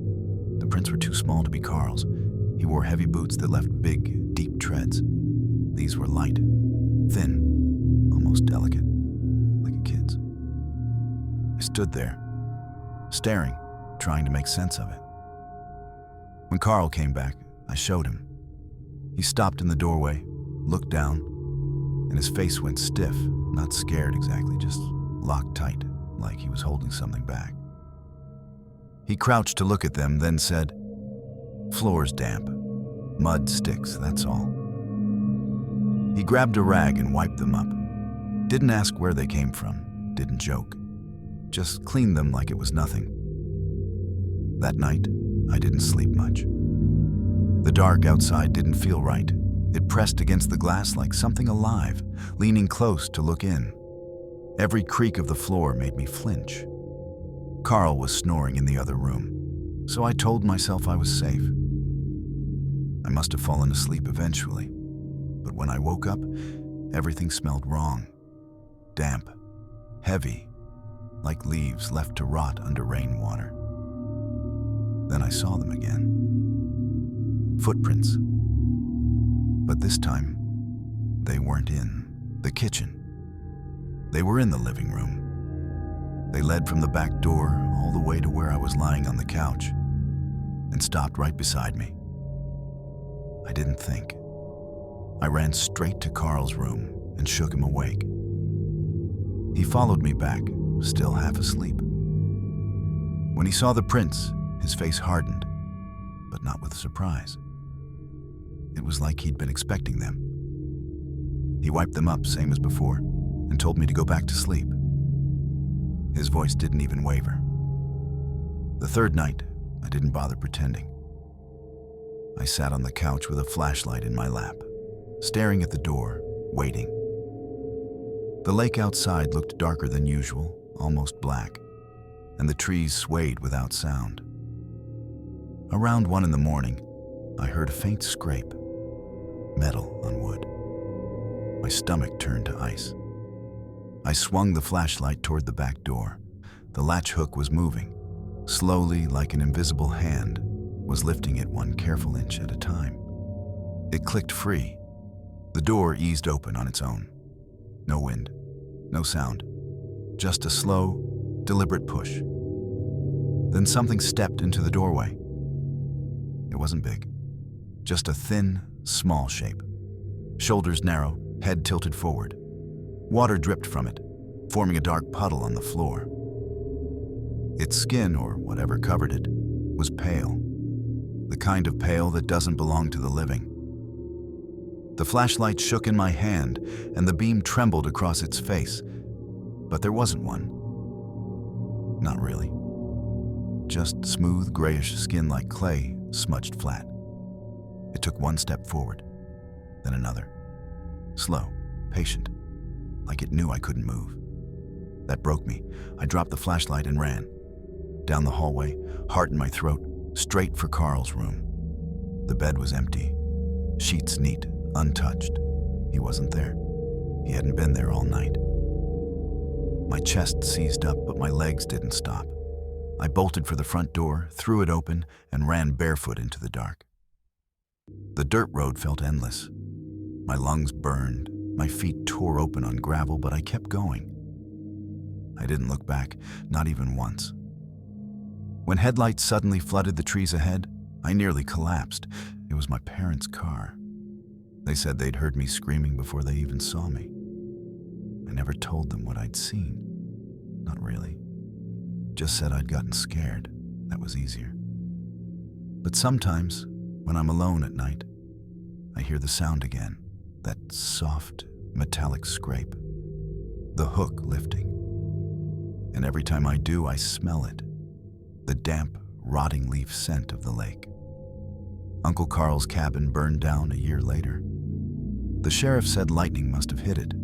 The prints were too small to be Carl's. He wore heavy boots that left big, deep treads. These were light, thin, almost delicate, like a kid's. I stood there, staring, trying to make sense of it. When Carl came back, I showed him. He stopped in the doorway, looked down, and his face went stiff, not scared exactly, just locked tight, like he was holding something back. He crouched to look at them, then said, "Floor's damp. Mud sticks, that's all." He grabbed a rag and wiped them up. Didn't ask where they came from, didn't joke. Just cleaned them like it was nothing. That night, I didn't sleep much. The dark outside didn't feel right. It pressed against the glass like something alive, leaning close to look in. Every creak of the floor made me flinch. Carl was snoring in the other room, so I told myself I was safe. I must have fallen asleep eventually, but when I woke up, everything smelled wrong. Damp, heavy, like leaves left to rot under rainwater. Then I saw them again. Footprints. But this time, they weren't in the kitchen. They were in the living room. They led from the back door all the way to where I was lying on the couch and stopped right beside me. I didn't think. I ran straight to Carl's room and shook him awake. He followed me back, still half asleep. When he saw the prints, his face hardened, but not with surprise. It was like he'd been expecting them. He wiped them up, same as before, and told me to go back to sleep. His voice didn't even waver. The third night, I didn't bother pretending. I sat on the couch with a flashlight in my lap, staring at the door, waiting. The lake outside looked darker than usual, almost black, and the trees swayed without sound. Around 1 in the morning, I heard a faint scrape, metal on wood. My stomach turned to ice. I swung the flashlight toward the back door. The latch hook was moving, slowly, like an invisible hand was lifting it 1 careful inch at a time. It clicked free. The door eased open on its own. No wind, no sound, just a slow, deliberate push. Then something stepped into the doorway. It wasn't big, just a thin, small shape. Shoulders narrow, head tilted forward. Water dripped from it, forming a dark puddle on the floor. Its skin, or whatever covered it, was pale. The kind of pale that doesn't belong to the living. The flashlight shook in my hand, and the beam trembled across its face, but there wasn't one. Not really. Just smooth, grayish skin like clay, smudged flat. It took 1 step forward, then another. Slow, patient, like it knew I couldn't move. That broke me. I dropped the flashlight and ran. Down the hallway, heart in my throat, straight for Carl's room. The bed was empty, sheets neat, untouched. He wasn't there. He hadn't been there all night. My chest seized up, but my legs didn't stop. I bolted for the front door, threw it open, and ran barefoot into the dark. The dirt road felt endless. My lungs burned, my feet tore open on gravel, but I kept going. I didn't look back, not even once. When headlights suddenly flooded the trees ahead, I nearly collapsed. It was my parents' car. They said they'd heard me screaming before they even saw me. I never told them what I'd seen. Not really. Just said I'd gotten scared. That was easier. But sometimes, when I'm alone at night, I hear the sound again, that soft, metallic scrape, the hook lifting. And every time I do, I smell it, the damp, rotting leaf scent of the lake. Uncle Carl's cabin burned down a year later. The sheriff said lightning must have hit it.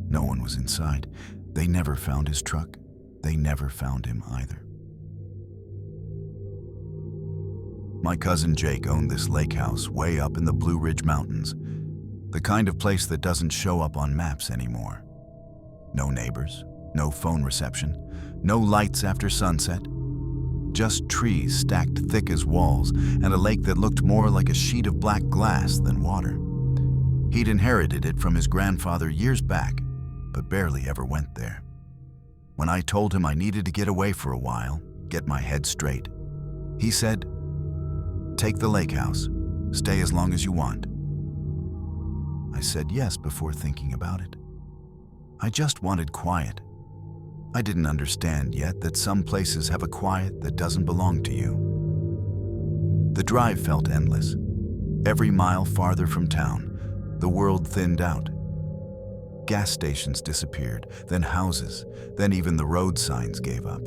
No one was inside. They never found his truck. They never found him either. My cousin Jake owned this lake house way up in the Blue Ridge Mountains, the kind of place that doesn't show up on maps anymore. No neighbors, no phone reception, no lights after sunset, just trees stacked thick as walls and a lake that looked more like a sheet of black glass than water. He'd inherited it from his grandfather years back, but barely ever went there. When I told him I needed to get away for a while, get my head straight, he said, "Take the lake house. Stay as long as you want." I said yes before thinking about it. I just wanted quiet. I didn't understand yet that some places have a quiet that doesn't belong to you. The drive felt endless. Every mile farther from town, the world thinned out. Gas stations disappeared, then houses, then even the road signs gave up.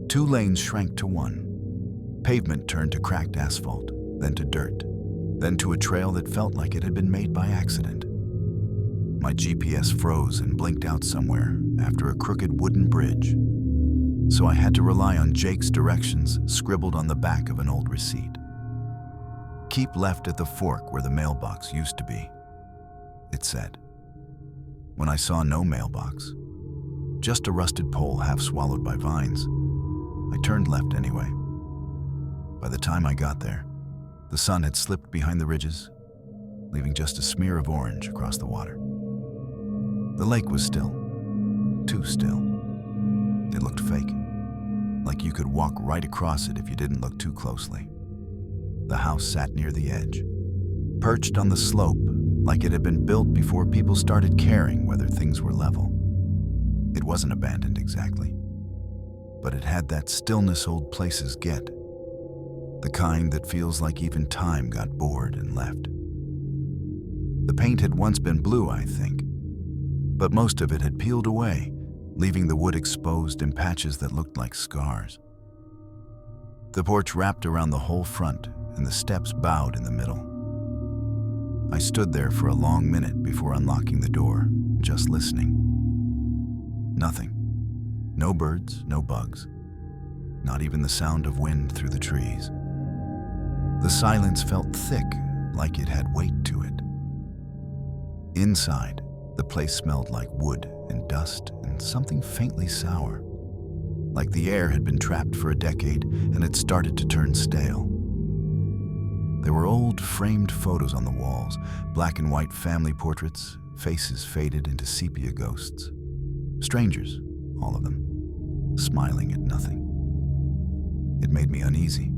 2 lanes shrank to 1. Pavement turned to cracked asphalt, then to dirt, then to a trail that felt like it had been made by accident. My GPS froze and blinked out somewhere after a crooked wooden bridge, so I had to rely on Jake's directions scribbled on the back of an old receipt. "Keep left at the fork where the mailbox used to be," it said. When I saw no mailbox, just a rusted pole half swallowed by vines, I turned left anyway. By the time I got there, the sun had slipped behind the ridges, leaving just a smear of orange across the water. The lake was still, too still. It looked fake, like you could walk right across it if you didn't look too closely. The house sat near the edge, perched on the slope, like it had been built before people started caring whether things were level. It wasn't abandoned exactly, but it had that stillness old places get, the kind that feels like even time got bored and left. The paint had once been blue, I think, but most of it had peeled away, leaving the wood exposed in patches that looked like scars. The porch wrapped around the whole front, and the steps bowed in the middle. I stood there for a long minute before unlocking the door, just listening. Nothing. No birds, no bugs. Not even the sound of wind through the trees. The silence felt thick, like it had weight to it. Inside, the place smelled like wood and dust and something faintly sour, like the air had been trapped for a decade and had started to turn stale. There were old framed photos on the walls, black and white family portraits, faces faded into sepia ghosts. Strangers, all of them, smiling at nothing. It made me uneasy,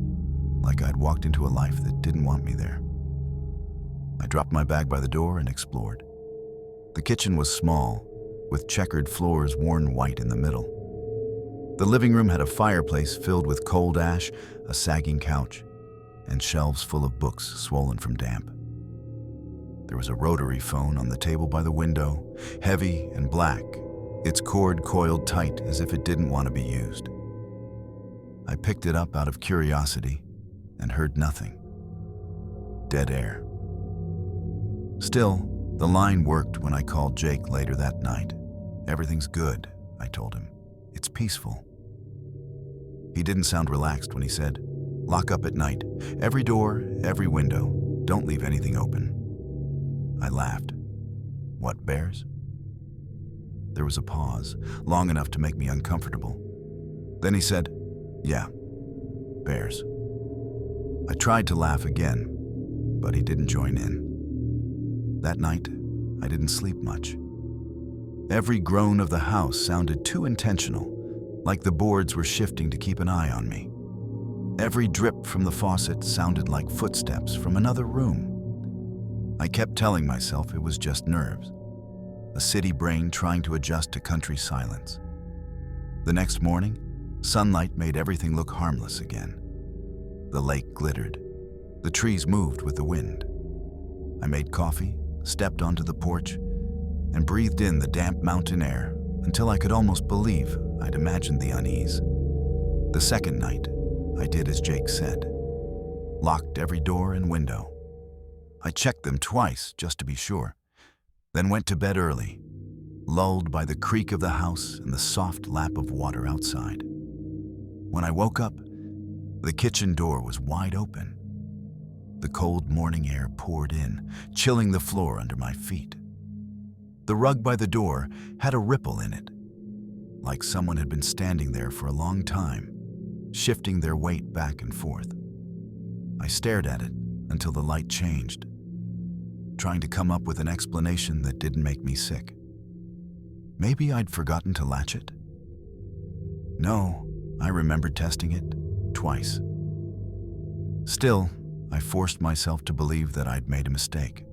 like I'd walked into a life that didn't want me there. I dropped my bag by the door and explored. The kitchen was small, with checkered floors worn white in the middle. The living room had a fireplace filled with cold ash, a sagging couch, and shelves full of books swollen from damp. There was a rotary phone on the table by the window, heavy and black, its cord coiled tight as if it didn't want to be used. I picked it up out of curiosity and heard nothing. Dead air. Still, the line worked when I called Jake later that night. "Everything's good," I told him. "It's peaceful." He didn't sound relaxed when he said, "Lock up at night. Every door, every window. Don't leave anything open." I laughed. "What, bears?" There was a pause, long enough to make me uncomfortable. Then he said, "Yeah, bears." I tried to laugh again, but he didn't join in. That night, I didn't sleep much. Every groan of the house sounded too intentional, like the boards were shifting to keep an eye on me. Every drip from the faucet sounded like footsteps from another room. I kept telling myself it was just nerves, a city brain trying to adjust to country silence. The next morning, sunlight made everything look harmless again. The lake glittered. The trees moved with the wind. I made coffee, stepped onto the porch, and breathed in the damp mountain air until I could almost believe I'd imagined the unease. The second night, I did as Jake said. Locked every door and window. I checked them twice just to be sure, then went to bed early, lulled by the creak of the house and the soft lap of water outside. When I woke up, the kitchen door was wide open. The cold morning air poured in, chilling the floor under my feet. The rug by the door had a ripple in it, like someone had been standing there for a long time, shifting their weight back and forth. I stared at it until the light changed, trying to come up with an explanation that didn't make me sick. Maybe I'd forgotten to latch it? No, I remembered testing it twice. Still, I forced myself to believe that I'd made a mistake.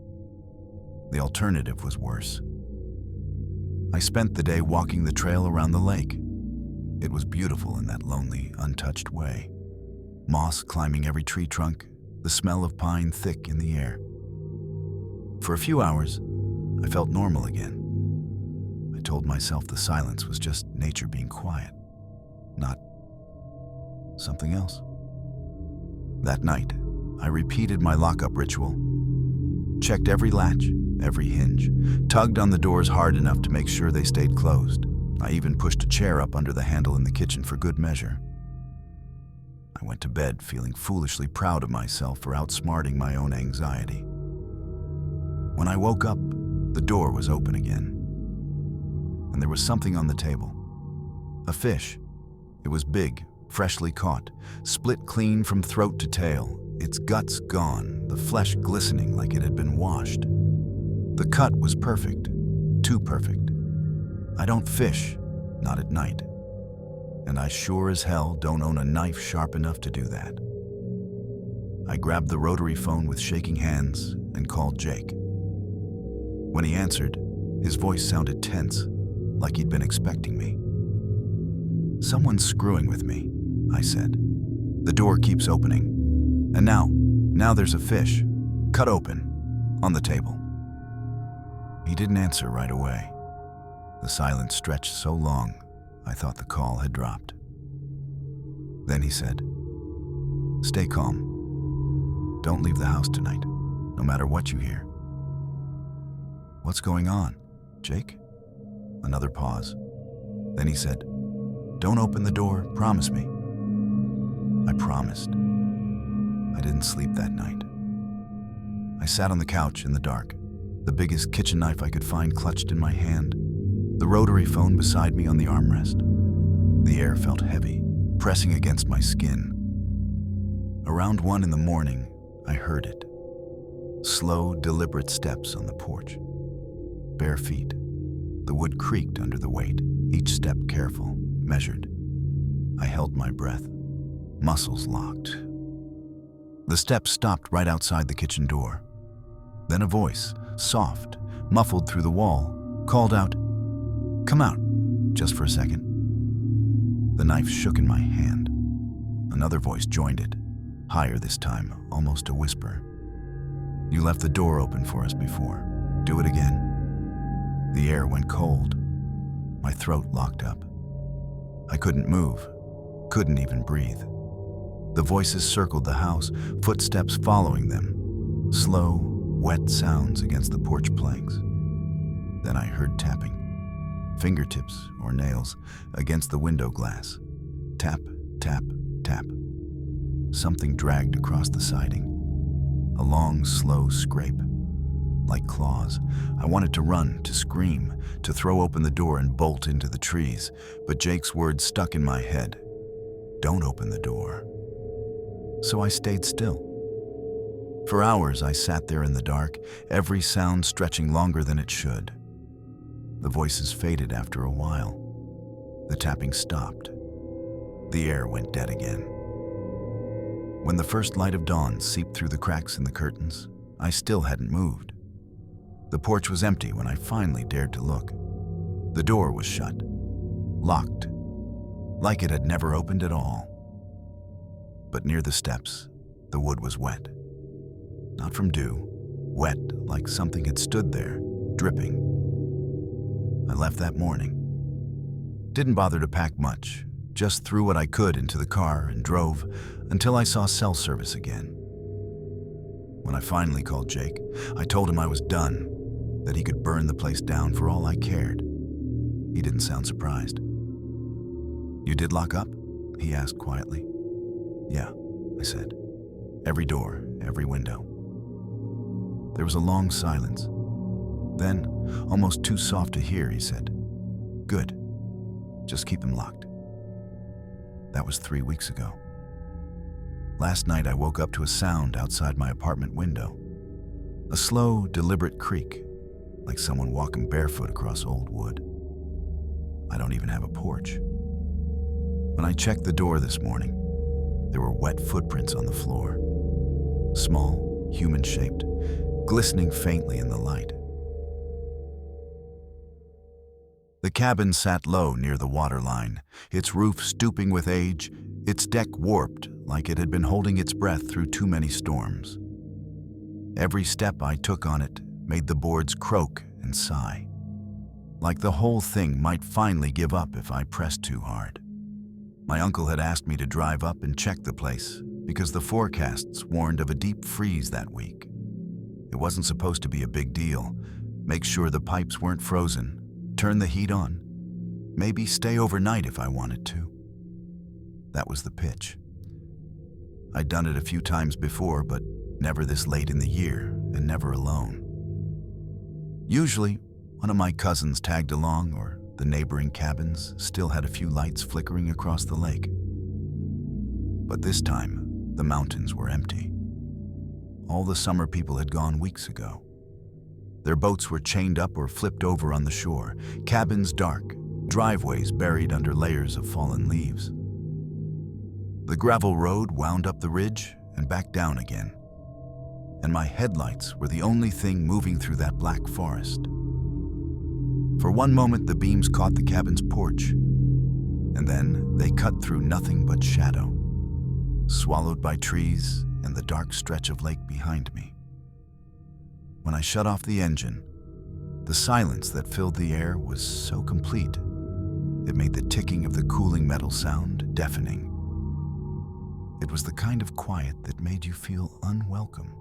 The alternative was worse. I spent the day walking the trail around the lake. It was beautiful in that lonely, untouched way. Moss climbing every tree trunk, the smell of pine thick in the air. For a few hours, I felt normal again. I told myself the silence was just nature being quiet, not something else. That night, I repeated my lockup ritual, checked every latch, every hinge, tugged on the doors hard enough to make sure they stayed closed. I even pushed a chair up under the handle in the kitchen for good measure. I went to bed feeling foolishly proud of myself for outsmarting my own anxiety. When I woke up, the door was open again, and there was something on the table. A fish. It was big, freshly caught, split clean from throat to tail, its guts gone, the flesh glistening like it had been washed. The cut was perfect, too perfect. I don't fish, not at night, and I sure as hell don't own a knife sharp enough to do that. I grabbed the rotary phone with shaking hands and called Jake. When he answered, his voice sounded tense, like he'd been expecting me. "Someone's screwing with me," I said. "The door keeps opening. And now there's a fish, cut open, on the table." He didn't answer right away. The silence stretched so long, I thought the call had dropped. Then he said, "Stay calm. Don't leave the house tonight, no matter what you hear." "What's going on, Jake?" Another pause. Then he said, "Don't open the door, promise me." I promised. I didn't sleep that night. I sat on the couch in the dark, the biggest kitchen knife I could find clutched in my hand, the rotary phone beside me on the armrest. The air felt heavy, pressing against my skin. Around 1 in the morning, I heard it. Slow, deliberate steps on the porch. Bare feet. The wood creaked under the weight, each step careful, measured. I held my breath, muscles locked. The steps stopped right outside the kitchen door. Then a voice, soft, muffled through the wall, called out, "Come out, just for a second." The knife shook in my hand. Another voice joined it, higher this time, almost a whisper. "You left the door open for us before. Do it again." The air went cold. My throat locked up. I couldn't move, couldn't even breathe. The voices circled the house, footsteps following them, slow, wet sounds against the porch planks. Then I heard tapping, fingertips or nails against the window glass. Tap, tap, tap. Something dragged across the siding. A long, slow scrape. Like claws. I wanted to run, to scream, to throw open the door and bolt into the trees, but Jake's words stuck in my head. "Don't open the door." So I stayed still. For hours I sat there in the dark, every sound stretching longer than it should. The voices faded after a while. The tapping stopped. The air went dead again. When the first light of dawn seeped through the cracks in the curtains, I still hadn't moved. The porch was empty when I finally dared to look. The door was shut, locked, like it had never opened at all. But near the steps, the wood was wet. Not from dew, wet like something had stood there, dripping. I left that morning. Didn't bother to pack much, just threw what I could into the car and drove until I saw cell service again. When I finally called Jake, I told him I was done, that he could burn the place down for all I cared. He didn't sound surprised. "You did lock up?" he asked quietly. "Yeah," I said. "Every door, every window." There was a long silence. Then, almost too soft to hear, he said, "Good. Just keep them locked." That was 3 weeks ago. Last night I woke up to a sound outside my apartment window. A slow, deliberate creak, like someone walking barefoot across old wood. I don't even have a porch. When I checked the door this morning, there were wet footprints on the floor. Small, human-shaped, glistening faintly in the light. The cabin sat low near the water line, its roof stooping with age, its deck warped like it had been holding its breath through too many storms. Every step I took on it made the boards croak and sigh, like the whole thing might finally give up if I pressed too hard. My uncle had asked me to drive up and check the place because the forecasts warned of a deep freeze that week. It wasn't supposed to be a big deal. Make sure the pipes weren't frozen, turn the heat on, maybe stay overnight if I wanted to. That was the pitch. I'd done it a few times before, but never this late in the year and never alone. Usually, one of my cousins tagged along, or the neighboring cabins still had a few lights flickering across the lake. But this time, the mountains were empty. All the summer people had gone weeks ago. Their boats were chained up or flipped over on the shore, cabins dark, driveways buried under layers of fallen leaves. The gravel road wound up the ridge and back down again, and my headlights were the only thing moving through that black forest. For one moment, the beams caught the cabin's porch, and then they cut through nothing but shadow, swallowed by trees and the dark stretch of lake behind me. When I shut off the engine, the silence that filled the air was so complete, it made the ticking of the cooling metal sound deafening. It was the kind of quiet that made you feel unwelcome,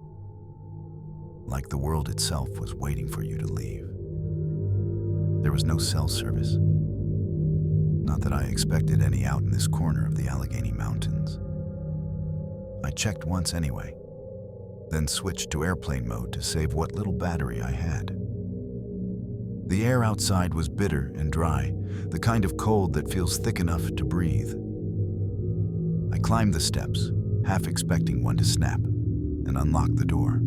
like the world itself was waiting for you to leave. There was no cell service, Not that I expected any out in this corner of the Allegheny Mountains. I checked once anyway, then switched to airplane mode to save what little battery I had. The air outside was bitter and dry, the kind of cold that feels thick enough to breathe. I climbed the steps, half expecting one to snap, and unlocked the door.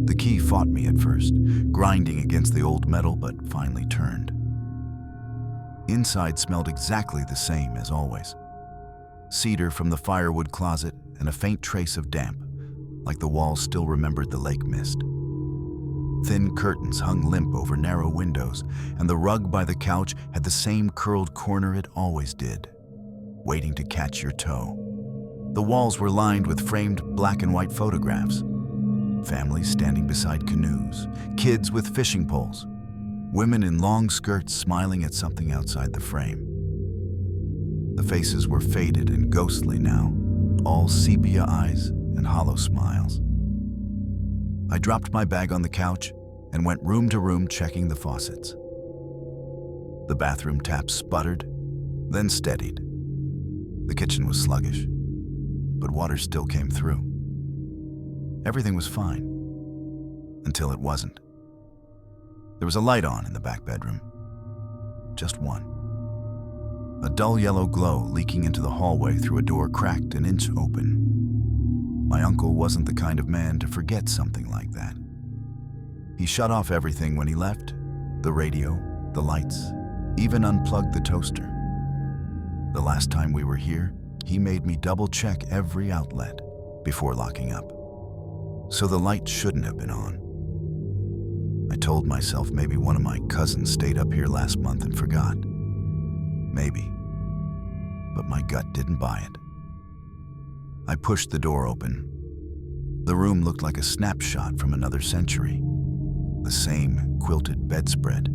The key fought me at first, grinding against the old metal, but finally turned. Inside smelled exactly the same as always. Cedar from the firewood closet and a faint trace of damp, like the walls still remembered the lake mist. Thin curtains hung limp over narrow windows, and the rug by the couch had the same curled corner it always did, waiting to catch your toe. The walls were lined with framed black and white photographs. Families standing beside canoes, kids with fishing poles, women in long skirts smiling at something outside the frame. The faces were faded and ghostly now, all sepia eyes and hollow smiles. I dropped my bag on the couch and went room to room checking the faucets. The bathroom tap sputtered, then steadied. The kitchen was sluggish, but water still came through. Everything was fine, until it wasn't. There was a light on in the back bedroom, just one. A dull yellow glow leaking into the hallway through a door cracked an inch open. My uncle wasn't the kind of man to forget something like that. He shut off everything when he left, the radio, the lights, even unplugged the toaster. The last time we were here, he made me double-check every outlet before locking up. So the light shouldn't have been on. I told myself maybe one of my cousins stayed up here last month and forgot. Maybe. But my gut didn't buy it. I pushed the door open. The room looked like a snapshot from another century. The same quilted bedspread,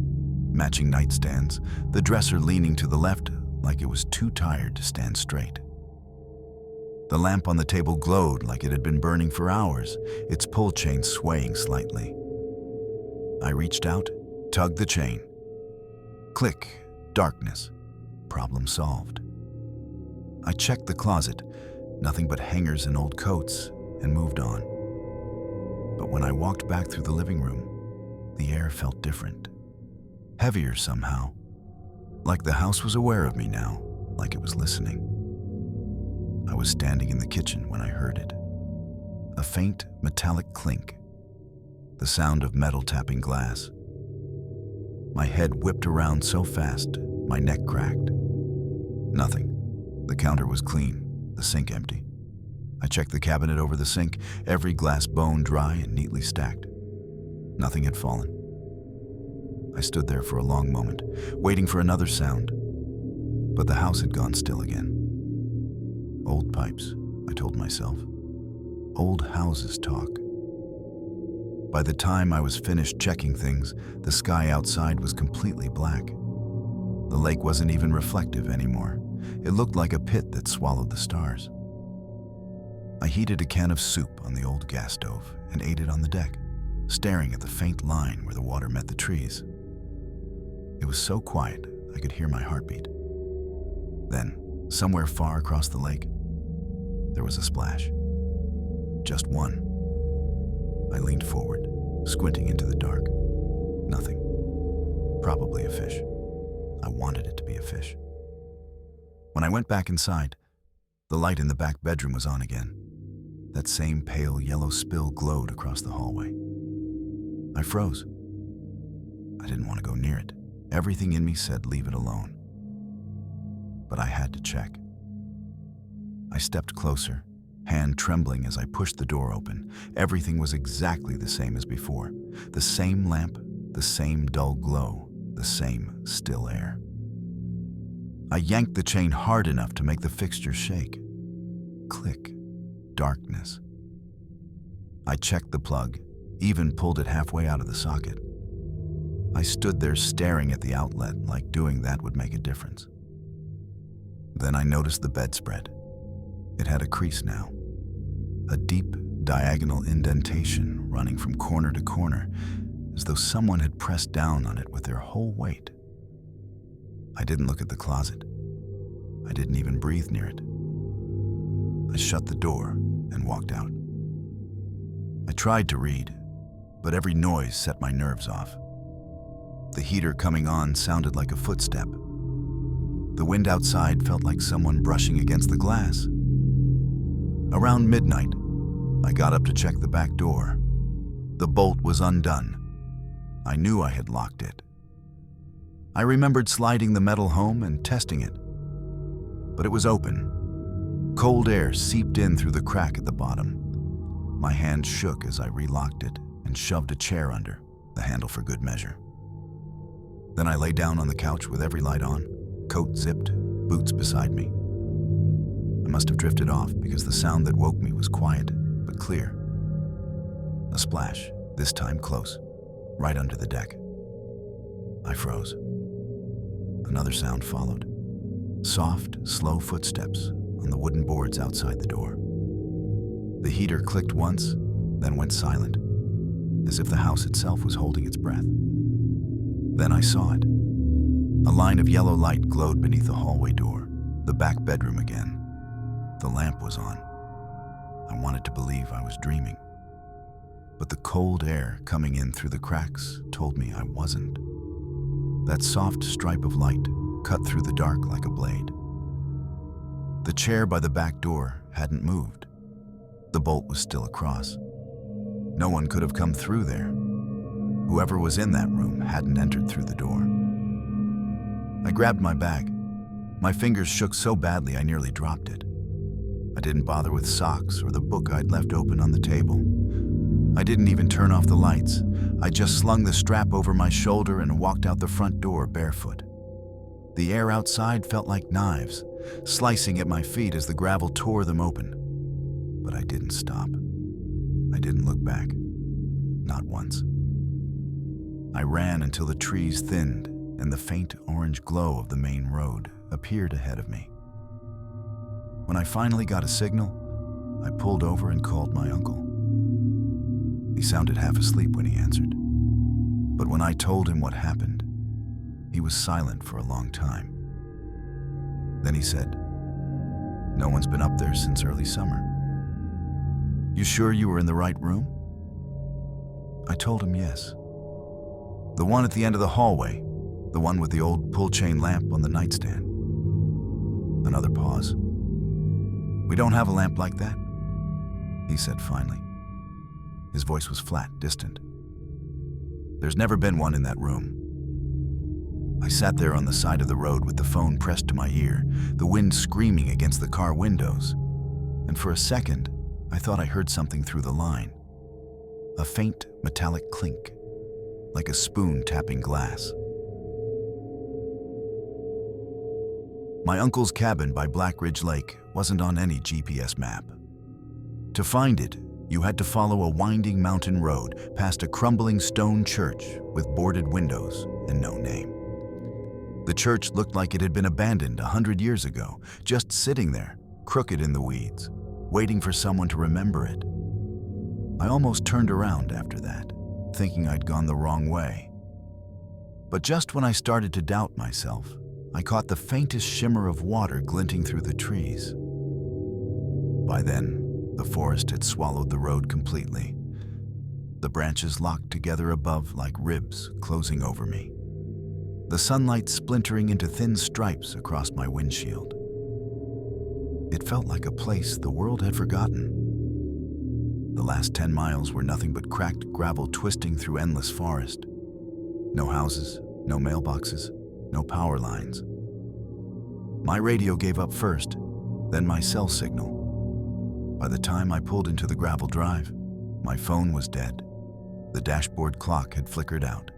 matching nightstands, the dresser leaning to the left like it was too tired to stand straight. The lamp on the table glowed like it had been burning for hours, its pull chain swaying slightly. I reached out, tugged the chain. Click, darkness. Problem solved. I checked the closet, nothing but hangers and old coats, and moved on. But when I walked back through the living room, the air felt different. Heavier somehow. Like the house was aware of me now, like it was listening. I was standing in the kitchen when I heard it. A faint metallic clink. The sound of metal tapping glass. My head whipped around so fast, my neck cracked. Nothing. The counter was clean, the sink empty. I checked the cabinet over the sink, every glass bone dry and neatly stacked. Nothing had fallen. I stood there for a long moment, waiting for another sound. But the house had gone still again. Old pipes, I told myself. Old houses talk. By the time I was finished checking things, the sky outside was completely black. The lake wasn't even reflective anymore. It looked like a pit that swallowed the stars. I heated a can of soup on the old gas stove and ate it on the deck, staring at the faint line where the water met the trees. It was so quiet I could hear my heartbeat. Then, somewhere far across the lake, there was a splash. Just one. I leaned forward, squinting into the dark. Nothing. Probably a fish. I wanted it to be a fish. When I went back inside, the light in the back bedroom was on again. That same pale yellow spill glowed across the hallway. I froze. I didn't want to go near it. Everything in me said leave it alone. But I had to check. I stepped closer, hand trembling as I pushed the door open. Everything was exactly the same as before. The same lamp, the same dull glow, the same still air. I yanked the chain hard enough to make the fixture shake. Click. Darkness. I checked the plug, even pulled it halfway out of the socket. I stood there staring at the outlet like doing that would make a difference. Then I noticed the bedspread. It had a crease now. A deep, diagonal indentation running from corner to corner, as though someone had pressed down on it with their whole weight. I didn't look at the closet. I didn't even breathe near it. I shut the door and walked out. I tried to read, but every noise set my nerves off. The heater coming on sounded like a footstep. The wind outside felt like someone brushing against the glass. Around midnight, I got up to check the back door. The bolt was undone. I knew I had locked it. I remembered sliding the metal home and testing it, but it was open. Cold air seeped in through the crack at the bottom. My hand shook as I relocked it and shoved a chair under, the handle for good measure. Then I lay down on the couch with every light on, coat zipped, boots beside me. I must have drifted off because the sound that woke me was quiet, but clear. A splash, this time close, right under the deck. I froze. Another sound followed. Soft, slow footsteps on the wooden boards outside the door. The heater clicked once, then went silent, as if the house itself was holding its breath. Then I saw it. A line of yellow light glowed beneath the hallway door, the back bedroom again. The lamp was on. I wanted to believe I was dreaming, but the cold air coming in through the cracks told me I wasn't. That soft stripe of light cut through the dark like a blade. The chair by the back door hadn't moved. The bolt was still across. No one could have come through there. Whoever was in that room hadn't entered through the door. I grabbed my bag. My fingers shook so badly I nearly dropped it. I didn't bother with socks or the book I'd left open on the table. I didn't even turn off the lights. I just slung the strap over my shoulder and walked out the front door barefoot. The air outside felt like knives, slicing at my feet as the gravel tore them open. But I didn't stop. I didn't look back. Not once. I ran until the trees thinned and the faint orange glow of the main road appeared ahead of me. When I finally got a signal, I pulled over and called my uncle. He sounded half asleep when he answered. But when I told him what happened, he was silent for a long time. Then he said, "No one's been up there since early summer. You sure you were in the right room?" I told him yes. The one at the end of the hallway, the one with the old pull-chain lamp on the nightstand. Another pause. "We don't have a lamp like that," he said finally. His voice was flat, distant. "There's never been one in that room." I sat there on the side of the road with the phone pressed to my ear, the wind screaming against the car windows. And for a second, I thought I heard something through the line. A faint metallic clink, like a spoon tapping glass. My uncle's cabin by Black Ridge Lake wasn't on any GPS map. To find it, you had to follow a winding mountain road past a crumbling stone church with boarded windows and no name. The church looked like it had been abandoned 100 years ago, just sitting there, crooked in the weeds, waiting for someone to remember it. I almost turned around after that, thinking I'd gone the wrong way. But just when I started to doubt myself, I caught the faintest shimmer of water glinting through the trees. By then, the forest had swallowed the road completely. The branches locked together above like ribs closing over me. The sunlight splintering into thin stripes across my windshield. It felt like a place the world had forgotten. The last 10 miles were nothing but cracked gravel twisting through endless forest. No houses, no mailboxes, no power lines. My radio gave up first, then my cell signal. By the time I pulled into the gravel drive, my phone was dead. The dashboard clock had flickered out.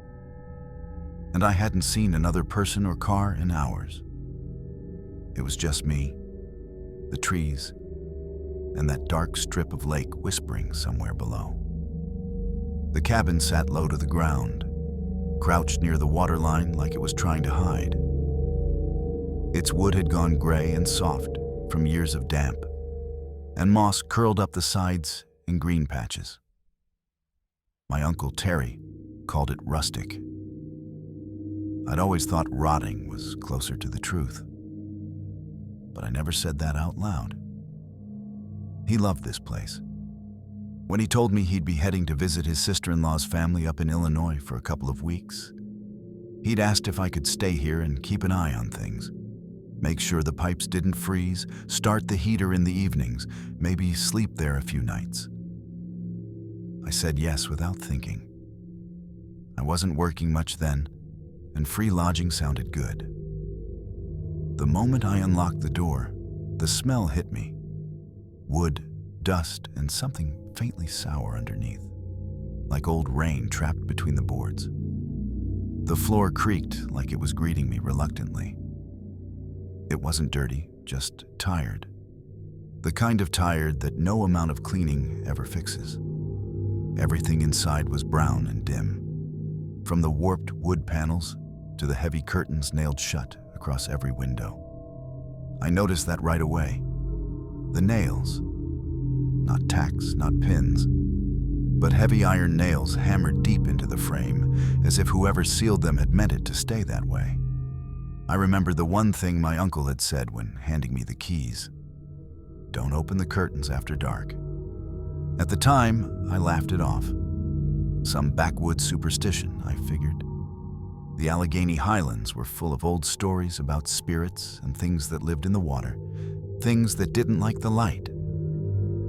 And I hadn't seen another person or car in hours. It was just me, the trees, and that dark strip of lake whispering somewhere below. The cabin sat low to the ground, crouched near the waterline like it was trying to hide. Its wood had gone gray and soft from years of damp, and moss curled up the sides in green patches. My Uncle Terry called it rustic. I'd always thought rotting was closer to the truth, but I never said that out loud. He loved this place. When he told me he'd be heading to visit his sister-in-law's family up in Illinois for a couple of weeks, he'd asked if I could stay here and keep an eye on things. Make sure the pipes didn't freeze, start the heater in the evenings, maybe sleep there a few nights. I said yes without thinking. I wasn't working much then, and free lodging sounded good. The moment I unlocked the door, the smell hit me. Wood, dust, and something faintly sour underneath, like old rain trapped between the boards. The floor creaked like it was greeting me reluctantly. It wasn't dirty, just tired. The kind of tired that no amount of cleaning ever fixes. Everything inside was brown and dim, from the warped wood panels to the heavy curtains nailed shut across every window. I noticed that right away. The nails, not tacks, not pins, but heavy iron nails hammered deep into the frame, as if whoever sealed them had meant it to stay that way. I remembered the one thing my uncle had said when handing me the keys. Don't open the curtains after dark. At the time, I laughed it off. Some backwoods superstition, I figured. The Allegheny Highlands were full of old stories about spirits and things that lived in the water, things that didn't like the light.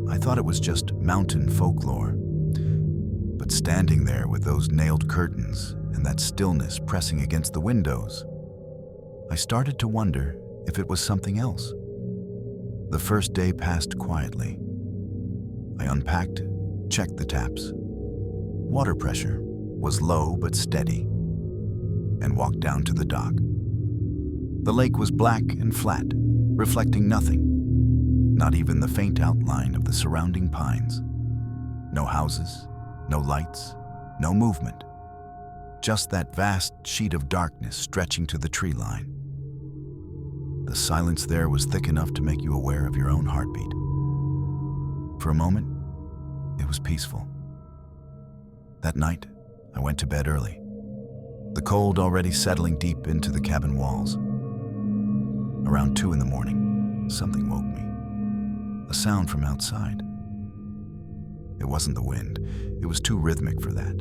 I thought it was just mountain folklore. But standing there with those nailed curtains and that stillness pressing against the windows, I started to wonder if it was something else. The first day passed quietly. I unpacked, checked the taps. Water pressure was low but steady, and walked down to the dock. The lake was black and flat, reflecting nothing, not even the faint outline of the surrounding pines. No houses, no lights, no movement. Just that vast sheet of darkness stretching to the tree line. The silence there was thick enough to make you aware of your own heartbeat. For a moment, it was peaceful. That night, I went to bed early, the cold already settling deep into the cabin walls. Around 2 a.m, something woke me. A sound from outside. It wasn't the wind. It was too rhythmic for that.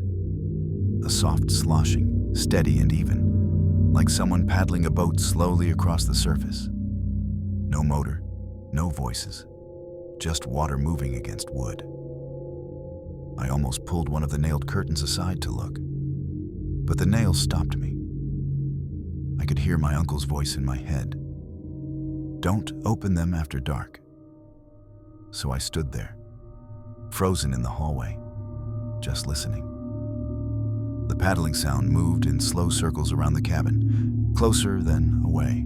A soft sloshing, steady and even, like someone paddling a boat slowly across the surface. No motor, no voices, just water moving against wood. I almost pulled one of the nailed curtains aside to look, but the nails stopped me. I could hear my uncle's voice in my head. Don't open them after dark. So I stood there, frozen in the hallway, just listening. The paddling sound moved in slow circles around the cabin, closer then away,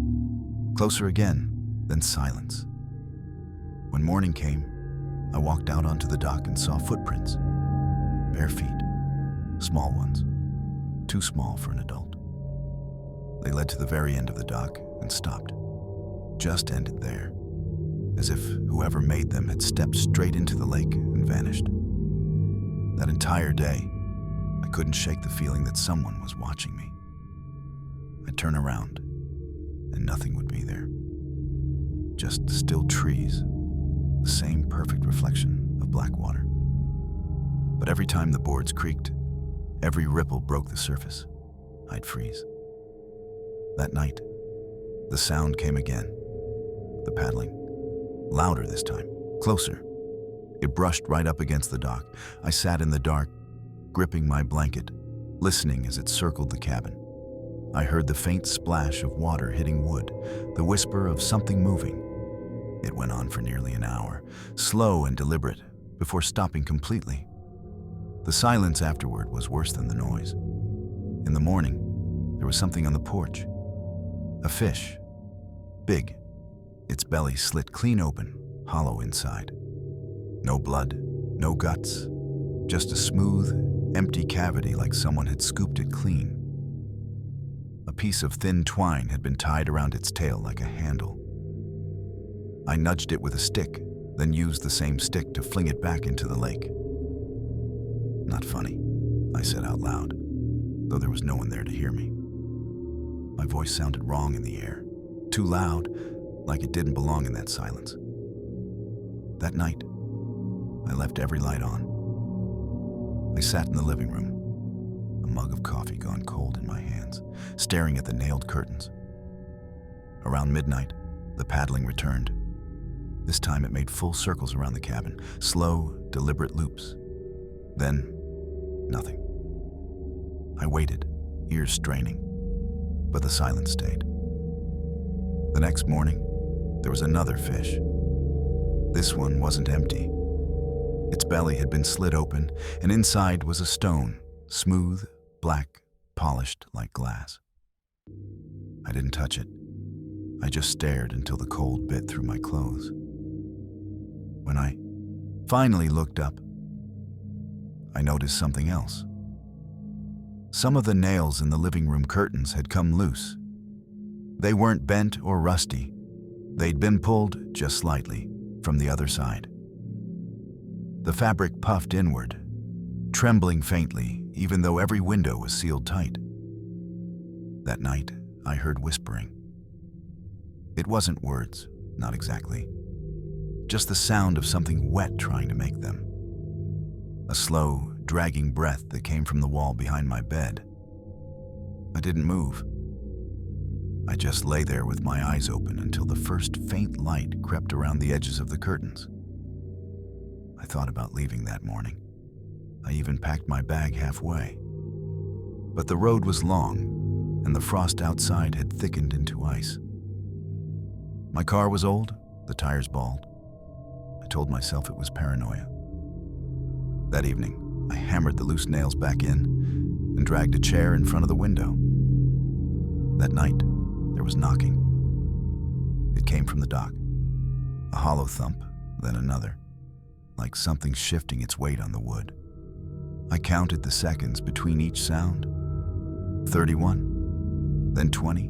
closer again, then silence. When morning came, I walked out onto the dock and saw footprints. Bare feet, small ones, too small for an adult. They led to the very end of the dock and stopped, just ended there, as if whoever made them had stepped straight into the lake and vanished. That entire day, I couldn't shake the feeling that someone was watching me. I'd turn around, and nothing would be there. Just still trees, the same perfect reflection of black water. But every time the boards creaked, every ripple broke the surface, I'd freeze. That night, the sound came again, the paddling. Louder this time, closer. It brushed right up against the dock. I sat in the dark, gripping my blanket, listening as it circled the cabin. I heard the faint splash of water hitting wood, the whisper of something moving. It went on for nearly an hour, slow and deliberate, before stopping completely. The silence afterward was worse than the noise. In the morning, there was something on the porch. A fish, big, its belly slit clean open, hollow inside. No blood, no guts, just a smooth, empty cavity like someone had scooped it clean. A piece of thin twine had been tied around its tail like a handle. I nudged it with a stick, then used the same stick to fling it back into the lake. Not funny, I said out loud, though there was no one there to hear me. My voice sounded wrong in the air, too loud, like it didn't belong in that silence. That night, I left every light on. I sat in the living room, a mug of coffee gone cold in my hands, staring at the nailed curtains. Around midnight, the paddling returned. This time it made full circles around the cabin, slow, deliberate loops. Then, nothing. I waited, ears straining, but the silence stayed. The next morning, there was another fish. This one wasn't empty. Its belly had been slit open, and inside was a stone, smooth, black, polished like glass. I didn't touch it. I just stared until the cold bit through my clothes. When I finally looked up, I noticed something else. Some of the nails in the living room curtains had come loose. They weren't bent or rusty. They'd been pulled just slightly from the other side. The fabric puffed inward, trembling faintly, even though every window was sealed tight. That night, I heard whispering. It wasn't words, not exactly. Just the sound of something wet trying to make them. A slow, dragging breath that came from the wall behind my bed. I didn't move. I just lay there with my eyes open until the first faint light crept around the edges of the curtains. I thought about leaving that morning. I even packed my bag halfway. But the road was long, and the frost outside had thickened into ice. My car was old, the tires bald. I told myself it was paranoia. That evening, I hammered the loose nails back in and dragged a chair in front of the window. That night, there was knocking. It came from the dock. A hollow thump, then another, like something shifting its weight on the wood. I counted the seconds between each sound. 31, then 20,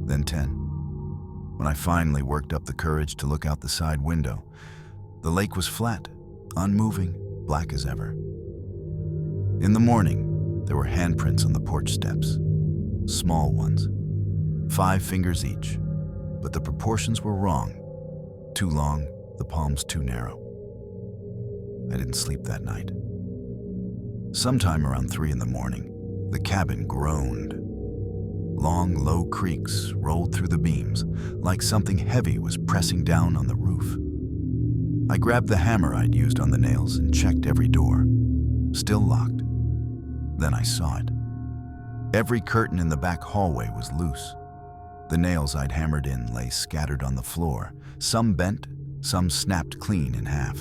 then 10. When I finally worked up the courage to look out the side window, the lake was flat, unmoving, black as ever. In the morning, there were handprints on the porch steps, small ones, 5 fingers each, but the proportions were wrong. Too long, the palms too narrow. I didn't sleep that night. Sometime around 3 in the morning, the cabin groaned. Long, low creaks rolled through the beams, like something heavy was pressing down on the roof. I grabbed the hammer I'd used on the nails and checked every door. Still locked. Then I saw it. Every curtain in the back hallway was loose. The nails I'd hammered in lay scattered on the floor, some bent, some snapped clean in half.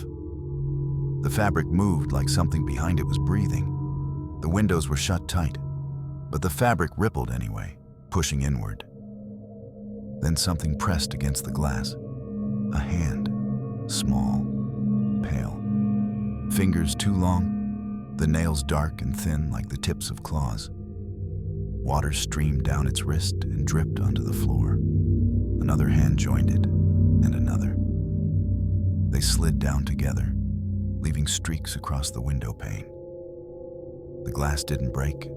The fabric moved like something behind it was breathing. The windows were shut tight, but the fabric rippled anyway, pushing inward. Then something pressed against the glass. A hand, small, pale. Fingers too long, the nails dark and thin like the tips of claws. Water streamed down its wrist and dripped onto the floor. Another hand joined it, and another. They slid down together, leaving streaks across the window pane. The glass didn't break,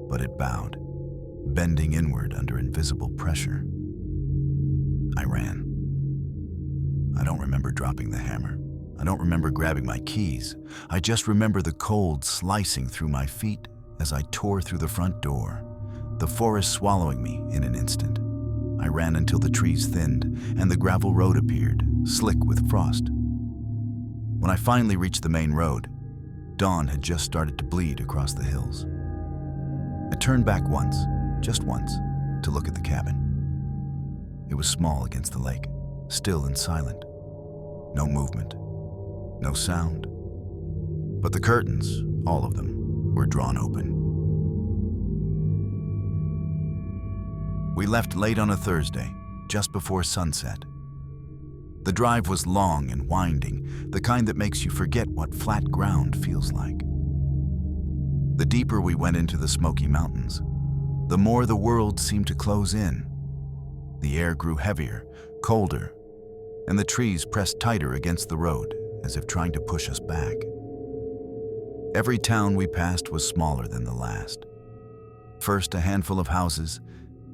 but it bowed, bending inward under invisible pressure. I ran. I don't remember dropping the hammer. I don't remember grabbing my keys. I just remember the cold slicing through my feet as I tore through the front door, the forest swallowing me in an instant. I ran until the trees thinned and the gravel road appeared, slick with frost. When I finally reached the main road, dawn had just started to bleed across the hills. I turned back once, just once, to look at the cabin. It was small against the lake, still and silent. No movement, no sound. But the curtains, all of them, were drawn open. We left late on a Thursday, just before sunset. The drive was long and winding, the kind that makes you forget what flat ground feels like. The deeper we went into the Smoky Mountains, the more the world seemed to close in. The air grew heavier, colder, and the trees pressed tighter against the road, as if trying to push us back. Every town we passed was smaller than the last. First a handful of houses,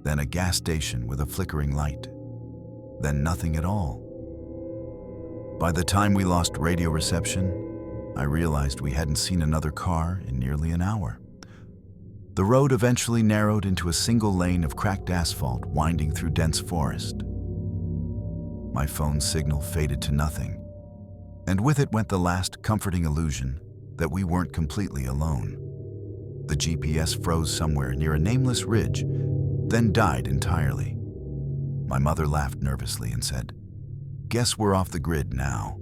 then a gas station with a flickering light, then nothing at all. By the time we lost radio reception, I realized we hadn't seen another car in nearly an hour. The road eventually narrowed into a single lane of cracked asphalt winding through dense forest. My phone signal faded to nothing, and with it went the last comforting illusion that we weren't completely alone. The GPS froze somewhere near a nameless ridge, then died entirely. My mother laughed nervously and said, "Guess we're off the grid now."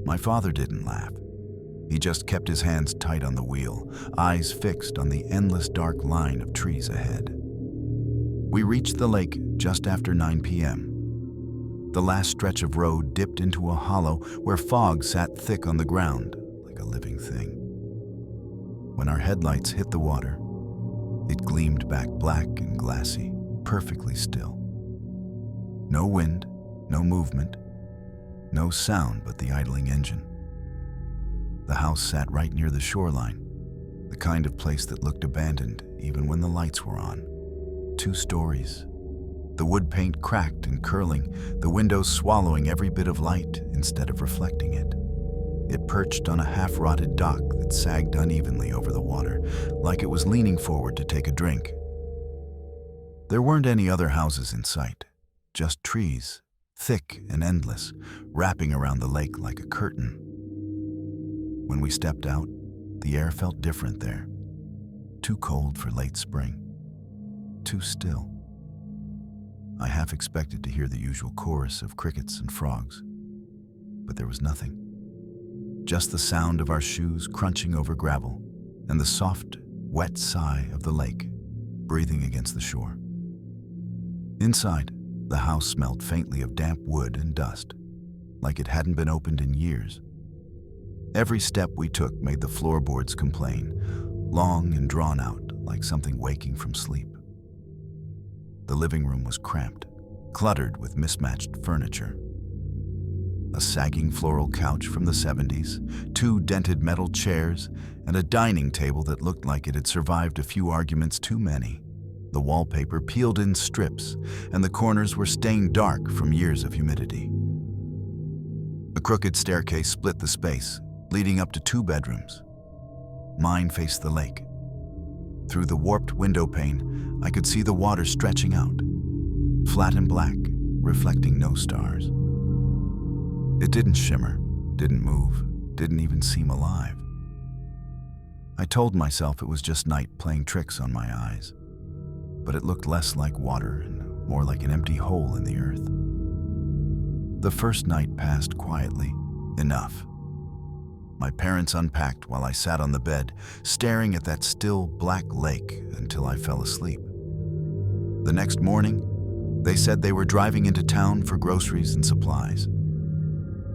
My father didn't laugh. He just kept his hands tight on the wheel, eyes fixed on the endless dark line of trees ahead. We reached the lake just after 9 p.m. The last stretch of road dipped into a hollow where fog sat thick on the ground like a living thing. When our headlights hit the water, it gleamed back black and glassy, perfectly still. No wind, no movement, no sound but the idling engine. The house sat right near the shoreline, the kind of place that looked abandoned even when the lights were on. 2 stories. The wood paint cracked and curling, the windows swallowing every bit of light instead of reflecting it. It perched on a half-rotted dock that sagged unevenly over the water, like it was leaning forward to take a drink. There weren't any other houses in sight, just trees, thick and endless, wrapping around the lake like a curtain. When we stepped out, the air felt different there. Too cold for late spring. Too still. I half expected to hear the usual chorus of crickets and frogs, but there was nothing. Just the sound of our shoes crunching over gravel and the soft, wet sigh of the lake breathing against the shore. Inside, the house smelled faintly of damp wood and dust, like it hadn't been opened in years. Every step we took made the floorboards complain, long and drawn out, like something waking from sleep. The living room was cramped, cluttered with mismatched furniture. A sagging floral couch from the 70s, 2 dented metal chairs, and a dining table that looked like it had survived a few arguments too many. The wallpaper peeled in strips, and the corners were stained dark from years of humidity. A crooked staircase split the space, leading up to 2 bedrooms. Mine faced the lake. Through the warped window pane, I could see the water stretching out, flat and black, reflecting no stars. It didn't shimmer, didn't move, didn't even seem alive. I told myself it was just night playing tricks on my eyes, but it looked less like water and more like an empty hole in the earth. The first night passed quietly, enough. My parents unpacked while I sat on the bed, staring at that still black lake until I fell asleep. The next morning, they said they were driving into town for groceries and supplies.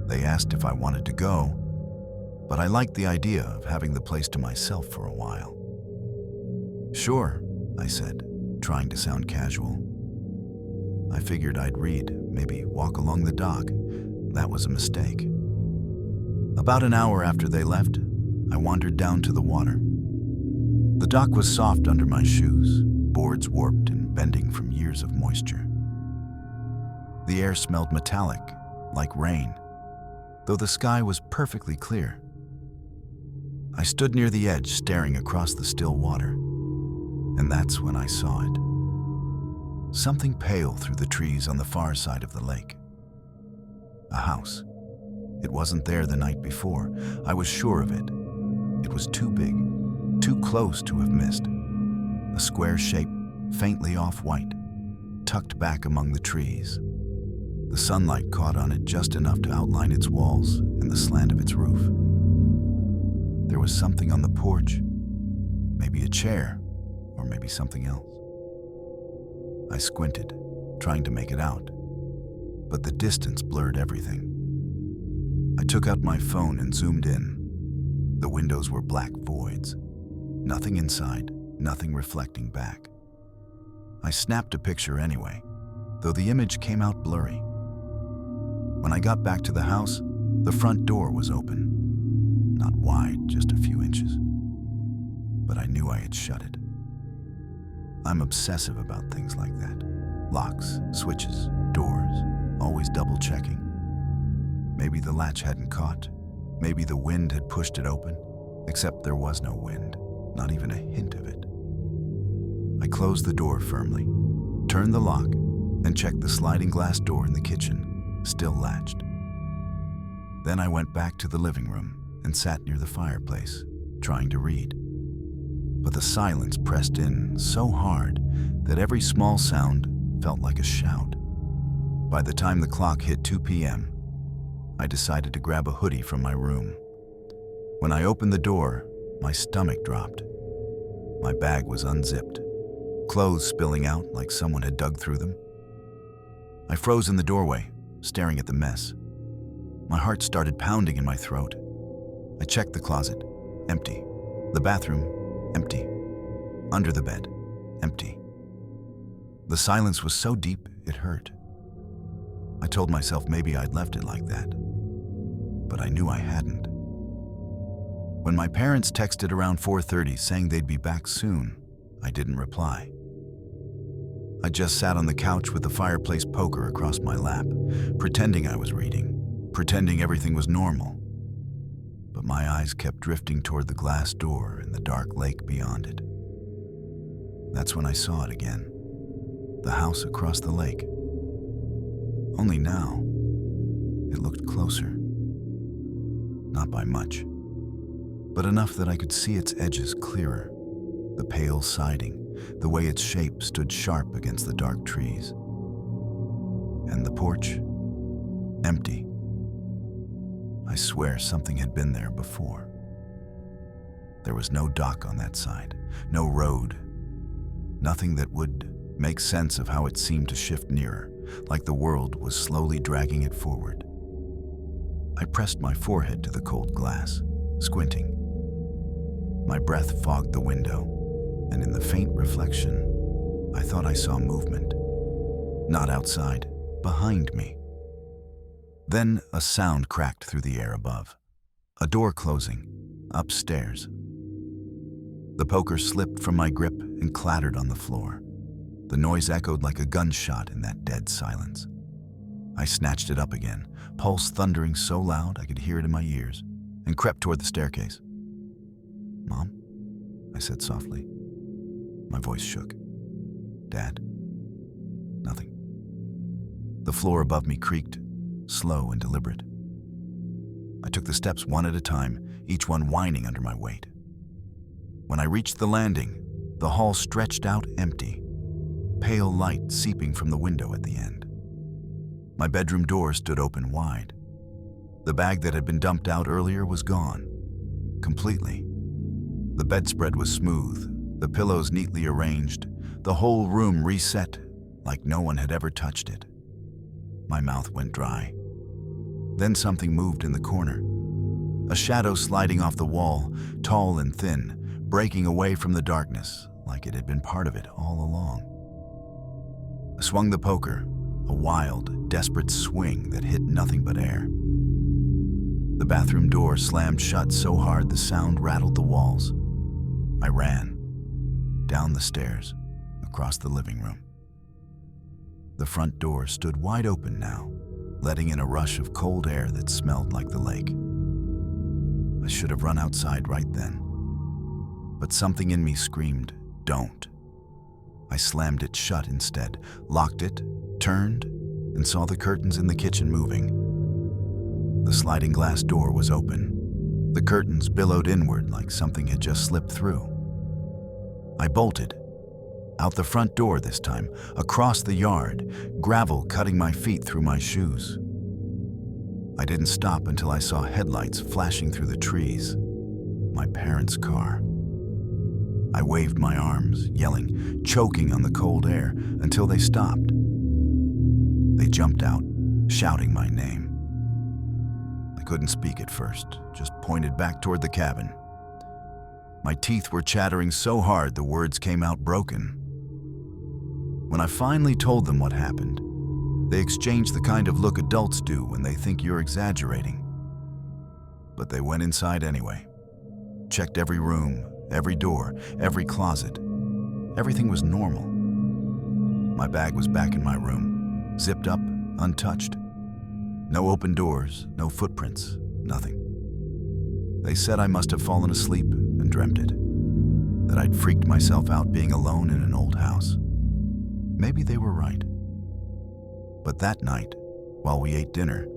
They asked if I wanted to go, but I liked the idea of having the place to myself for a while. "Sure," I said, trying to sound casual. I figured I'd read, maybe walk along the dock. That was a mistake. About an hour after they left, I wandered down to the water. The dock was soft under my shoes, boards warped and bending from years of moisture. The air smelled metallic, like rain, though the sky was perfectly clear. I stood near the edge, staring across the still water, and that's when I saw it. Something pale through the trees on the far side of the lake. A house. It wasn't there the night before. I was sure of it. It was too big, too close to have missed. A square shape, faintly off-white, tucked back among the trees. The sunlight caught on it just enough to outline its walls and the slant of its roof. There was something on the porch, maybe a chair, or maybe something else. I squinted, trying to make it out, but the distance blurred everything. I took out my phone and zoomed in. The windows were black voids. Nothing inside, nothing reflecting back. I snapped a picture anyway, though the image came out blurry. When I got back to the house, the front door was open. Not wide, just a few inches. But I knew I had shut it. I'm obsessive about things like that. Locks, switches, doors, always double-checking. Maybe the latch hadn't caught. Maybe the wind had pushed it open. Except there was no wind, not even a hint of it. I closed the door firmly, turned the lock, and checked the sliding glass door in the kitchen, still latched. Then I went back to the living room and sat near the fireplace, trying to read. But the silence pressed in so hard that every small sound felt like a shout. By the time the clock hit 2 p.m., I decided to grab a hoodie from my room. When I opened the door, my stomach dropped. My bag was unzipped, clothes spilling out like someone had dug through them. I froze in the doorway, staring at the mess. My heart started pounding in my throat. I checked the closet, empty. The bathroom, empty. Under the bed, empty. The silence was so deep, it hurt. I told myself maybe I'd left it like that, but I knew I hadn't. When my parents texted around 4:30 saying they'd be back soon, I didn't reply. I just sat on the couch with the fireplace poker across my lap, pretending I was reading, pretending everything was normal. But my eyes kept drifting toward the glass door and the dark lake beyond it. That's when I saw it again, the house across the lake. Only now, it looked closer. Not by much, but enough that I could see its edges clearer, the pale siding, the way its shape stood sharp against the dark trees. And the porch, empty. I swear something had been there before. There was no dock on that side, no road, nothing that would make sense of how it seemed to shift nearer, like the world was slowly dragging it forward. I pressed my forehead to the cold glass, squinting. My breath fogged the window, and in the faint reflection, I thought I saw movement. Not outside, behind me. Then a sound cracked through the air above. A door closing, upstairs. The poker slipped from my grip and clattered on the floor. The noise echoed like a gunshot in that dead silence. I snatched it up again, pulse thundering so loud I could hear it in my ears, and crept toward the staircase. "Mom?" I said softly. My voice shook. "Dad?" Nothing. The floor above me creaked, slow and deliberate. I took the steps one at a time, each one whining under my weight. When I reached the landing, the hall stretched out empty, pale light seeping from the window at the end. My bedroom door stood open wide. The bag that had been dumped out earlier was gone, completely. The bedspread was smooth, the pillows neatly arranged, the whole room reset like no one had ever touched it. My mouth went dry. Then something moved in the corner. A shadow sliding off the wall, tall and thin, breaking away from the darkness like it had been part of it all along. I swung the poker, a wild, desperate swing that hit nothing but air. The bathroom door slammed shut so hard the sound rattled the walls. I ran, down the stairs, across the living room. The front door stood wide open now, letting in a rush of cold air that smelled like the lake. I should have run outside right then, but something in me screamed, "Don't." I slammed it shut instead, locked it, turned, and saw the curtains in the kitchen moving. The sliding glass door was open. The curtains billowed inward like something had just slipped through. I bolted. Out the front door this time, across the yard, gravel cutting my feet through my shoes. I didn't stop until I saw headlights flashing through the trees. My parents' car. I waved my arms, yelling, choking on the cold air, until they stopped. They jumped out, shouting my name. I couldn't speak at first, just pointed back toward the cabin. My teeth were chattering so hard the words came out broken. When I finally told them what happened, they exchanged the kind of look adults do when they think you're exaggerating. But they went inside anyway, checked every room, every door, every closet. Everything was normal. My bag was back in my room, zipped up, untouched. No open doors, no footprints, nothing. They said I must have fallen asleep and dreamt it, that I'd freaked myself out being alone in an old house. Maybe they were right. But that night, while we ate dinner,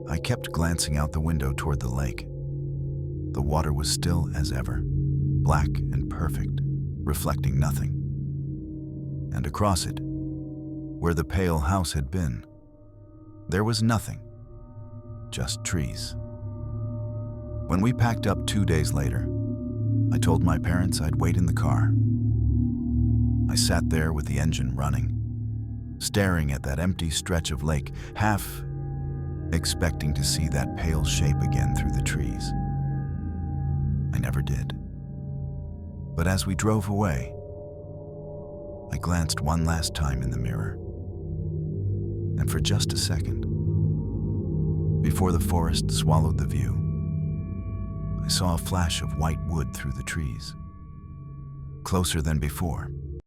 I kept glancing out the window toward the lake. The water was still as ever, black and perfect, reflecting nothing. And across it, where the pale house had been, there was nothing, just trees. When we packed up 2 days later, I told my parents I'd wait in the car. I sat there with the engine running, staring at that empty stretch of lake, half expecting to see that pale shape again through the trees. I never did. But as we drove away, I glanced one last time in the mirror. And for just a second, before the forest swallowed the view, I saw a flash of white wood through the trees. Closer than before,